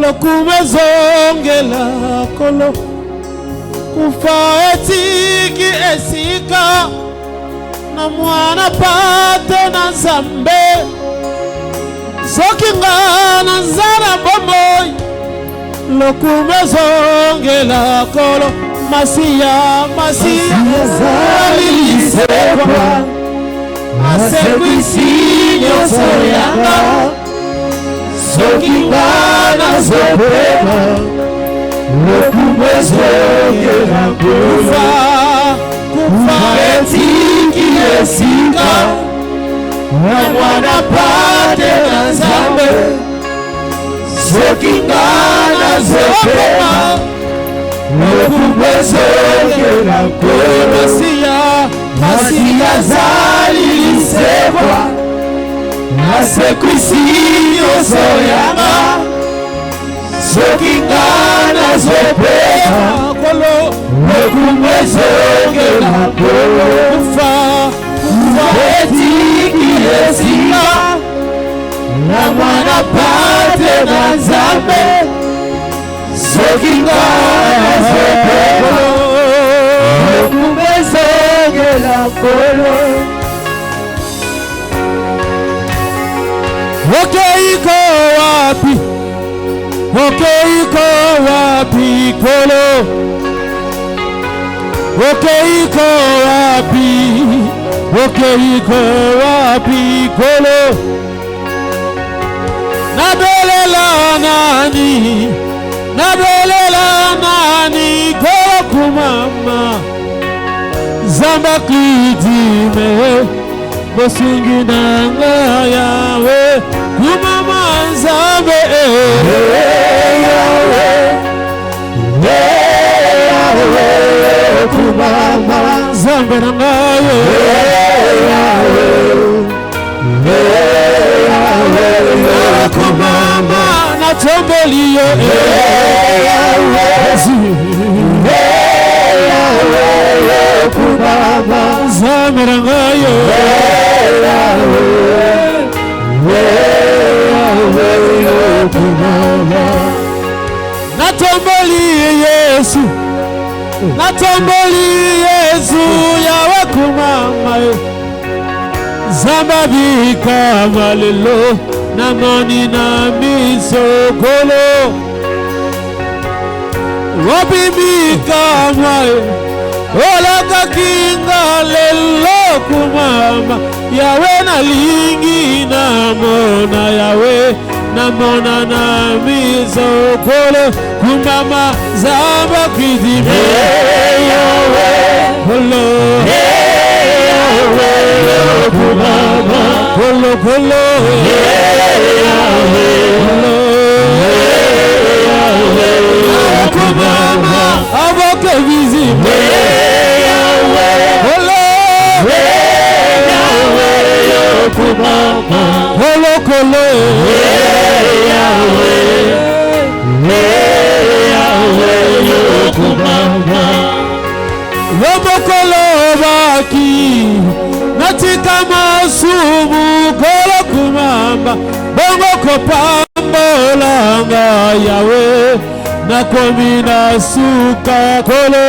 lokumu ezongela kolo kufa etiki esika na mwana pato na Nzambe soki nga nazala bomoi lokumezongela kolo masiya zalilisebwa asekwisinyo soyanga sokingana zopema lokumezongela kolo kufa etiki esinga na mwana pate na Nzambe sokingana zopema lokumezongela kolo masiya zalilisebwa asekwisinyo soyanga sokingana zopema lokumezongela kolo kufa etiki esinga na mwana pate na Nzambe sokingana zopema lokumezongela kolo. Okeiko wapi kolo, okeiko wapi kolo, nabelela nani kolo kumama Zamba kidime bosungi nanga yawe kumama Nzambe yawe kumama Nzambe nanga yawe kumama natombeliyo yawe kumama Nzambe nanga natomboli Yesu yawe kumama Zamba bikama lelo namoni na misokolo wapi bikama olaka kinga lelo kumama yawe nalingi namona yawe namona na misokolo kumama Zamba kidime yawe kolo yawe kumama kolo kolo yawe kumama aboke visible yawe kolo yawe kumama kolo kolo yawe kumama lobokolo baki natika masumu kolo kumama bongo kopambolanga yawe nakomina suka kolo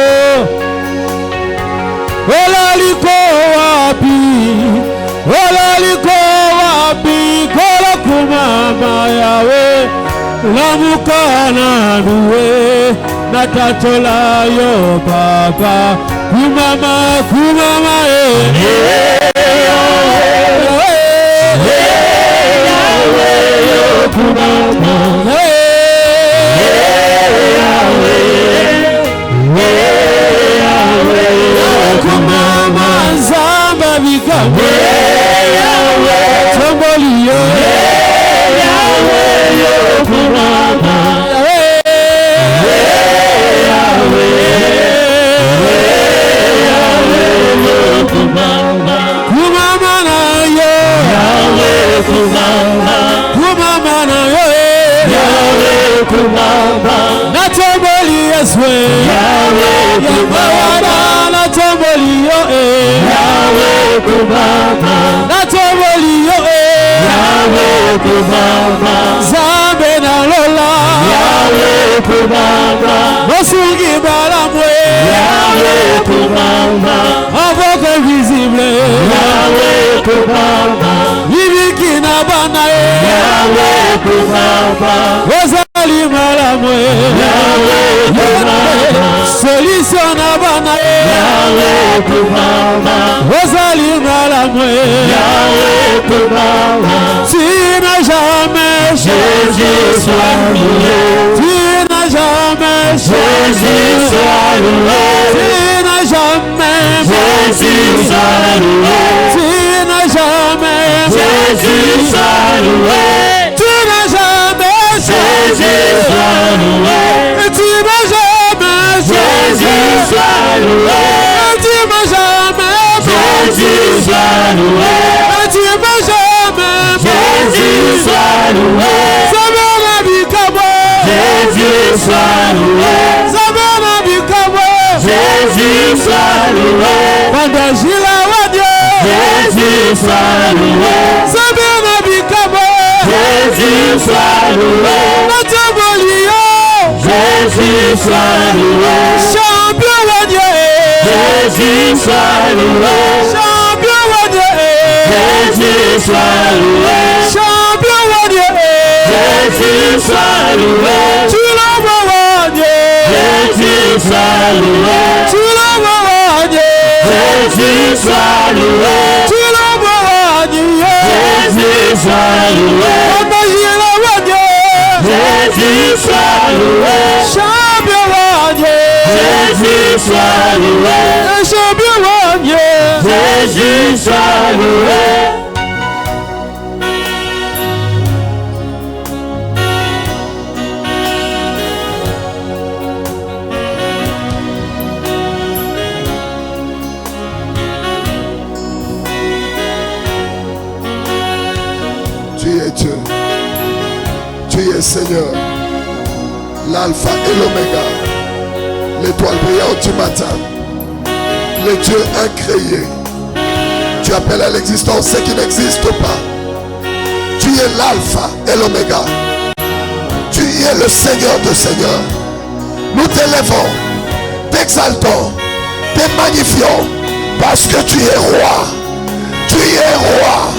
olaliko wapi kolo kumama yawe lamukana nuwe natatola yo baba kumama kumama Nzamba bikame tomboliyo kumama kumama na yo kumama na yo natomboli Yesu yawana natomboli yo natomboli yo Nzambe na lola bosungi balamwe avoke visible ibiki na bana ozali mala la mwe solution na bana ozali na la mwe tu n'as jamais Jésus soit loué, tu n'as jamais Jésus soit loué, tu n'as jamais Jésus soit loué, tu n'as jamais Jésus soit loué, tu n'as jamais Jésus soit loué, tu n'as jamais Jésus soit loué, tu n'as jamais Jésus soit loué, tu n'as jamais Jésus soit loué, Jésus soit loué, Jésus soit loué, Jésus soit loué, Jésus soit loué, Jésus soit loué, champion de Dieu, Jésus soit loué, champion de Dieu, Jésus soit loué, champion de Dieu, Jésus soit loué, tu l'envoies Dieu, Jésus soit loué, tu l'envoies Dieu, Jésus soit loué, tu l'envoies Dieu, Jésus soit loué, Jésus soit loué, champion de Dieu, Jésus soit loué, champion de Dieu, Jésus soit loué. Tu es Dieu. Tu es Seigneur, l'alpha et l'oméga, l'étoile brillante du matin, le Dieu incréé. Tu appelles à l'existence ce qui n'existe pas. Tu es l'alpha et l'oméga. Tu es le Seigneur de Seigneurs. Nous t'élèvons, t'exaltons, te magnifions parce que tu es roi. Tu es roi.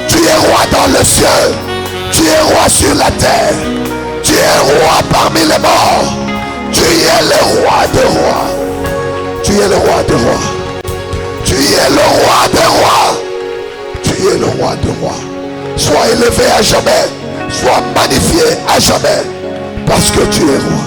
Tu es roi dans le ciel. Tu es roi sur la terre. Tu es roi parmi les morts. Tu es le roi des rois. Tu es le roi des rois. Tu es le roi des rois. Tu es le roi des rois. Sois élevé à jamais. Sois magnifié à jamais. Parce que tu es roi.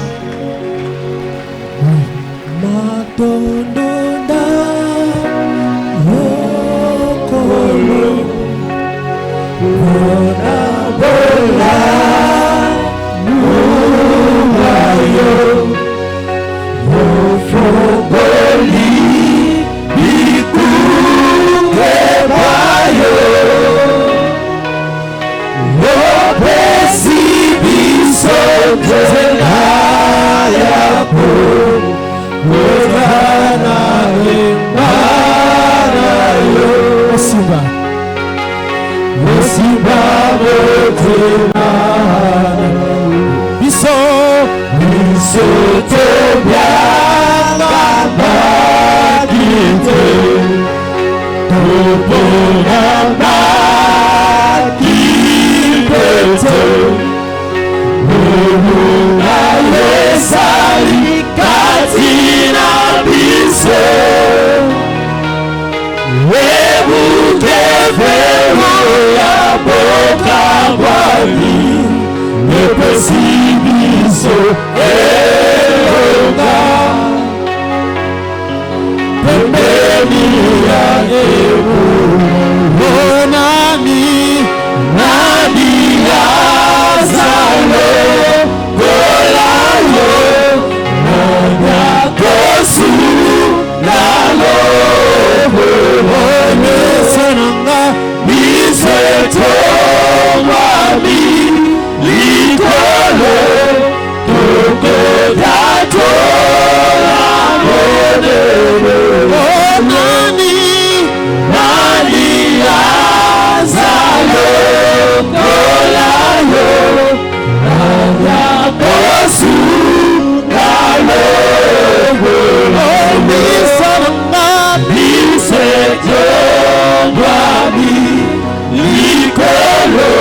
Likolo,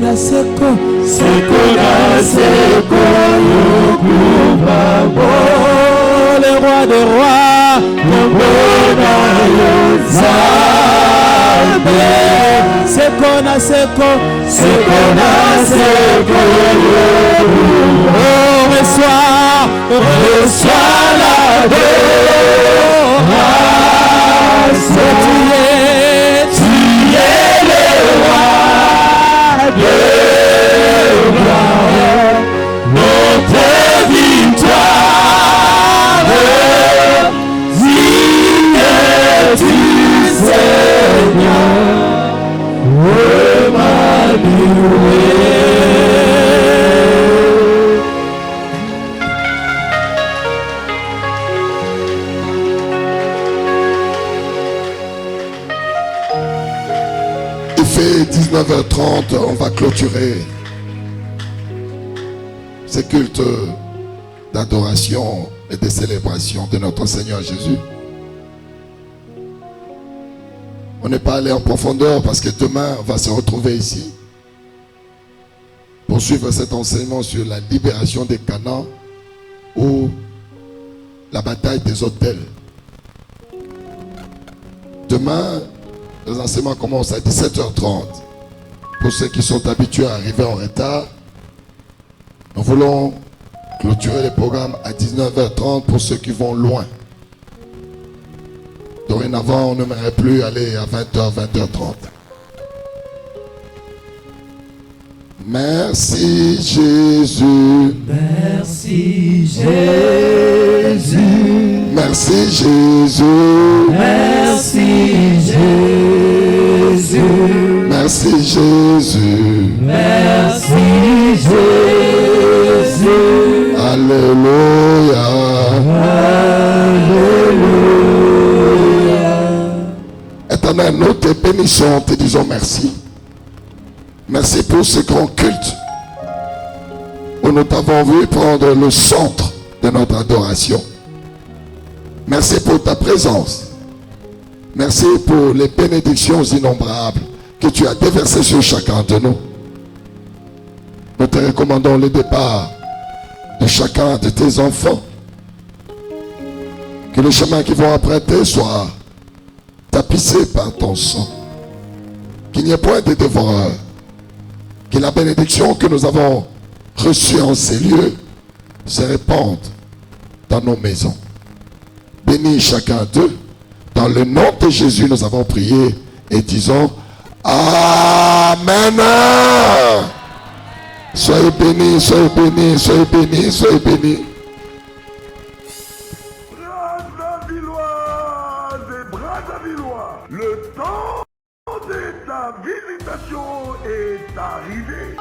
Sekona seko, sekona seko, yokumamo. Le roi des rois, Yambona Yozambe. Sekona seko, sekona seko, yokumamo. Oh, reçois la gloire. Tu es le roi de gloire, notre victoire, digne du Seigneur, Emmanuel. Il fait 19h30, on va clôturer ces cultes d'adoration et de célébration de notre Seigneur Jésus. On n'est pas allé en profondeur parce que demain on va se retrouver ici pour suivre cet enseignement sur la libération des Canaan ou la bataille des hôtels. Demain, les enseignements commencent à 17h30. Pour ceux qui sont habitués à arriver en retard, nous voulons clôturer le programme à 19h30 pour ceux qui vont loin. Dorénavant, on n'aimerait plus aller à 20h, 20h30. Merci Jésus. Merci Jésus. Merci Jésus. Merci Jésus. Merci Jésus. Merci Jésus. Alléluia. Alléluia. Éternel, nous te bénissons, te disons merci. Merci pour ce grand culte où nous t'avons vu prendre le centre de notre adoration. Merci pour ta présence. Merci pour les bénédictions innombrables que tu as déversées sur chacun de nous. Nous te recommandons le départ de chacun de tes enfants. Que le chemin qu'ils vont emprunter soit tapissé par ton sang. Qu'il n'y ait point de dévoreurs. Que la bénédiction que nous avons reçue en ces lieux se répande dans nos maisons. Bénis chacun d'eux. Dans le nom de Jésus, nous avons prié et disons Amen. Soyez bénis, soyez bénis, soyez bénis, soyez bénis. Brazzavilloises et Brazzavillois, le temps de ta visitation est arrivé.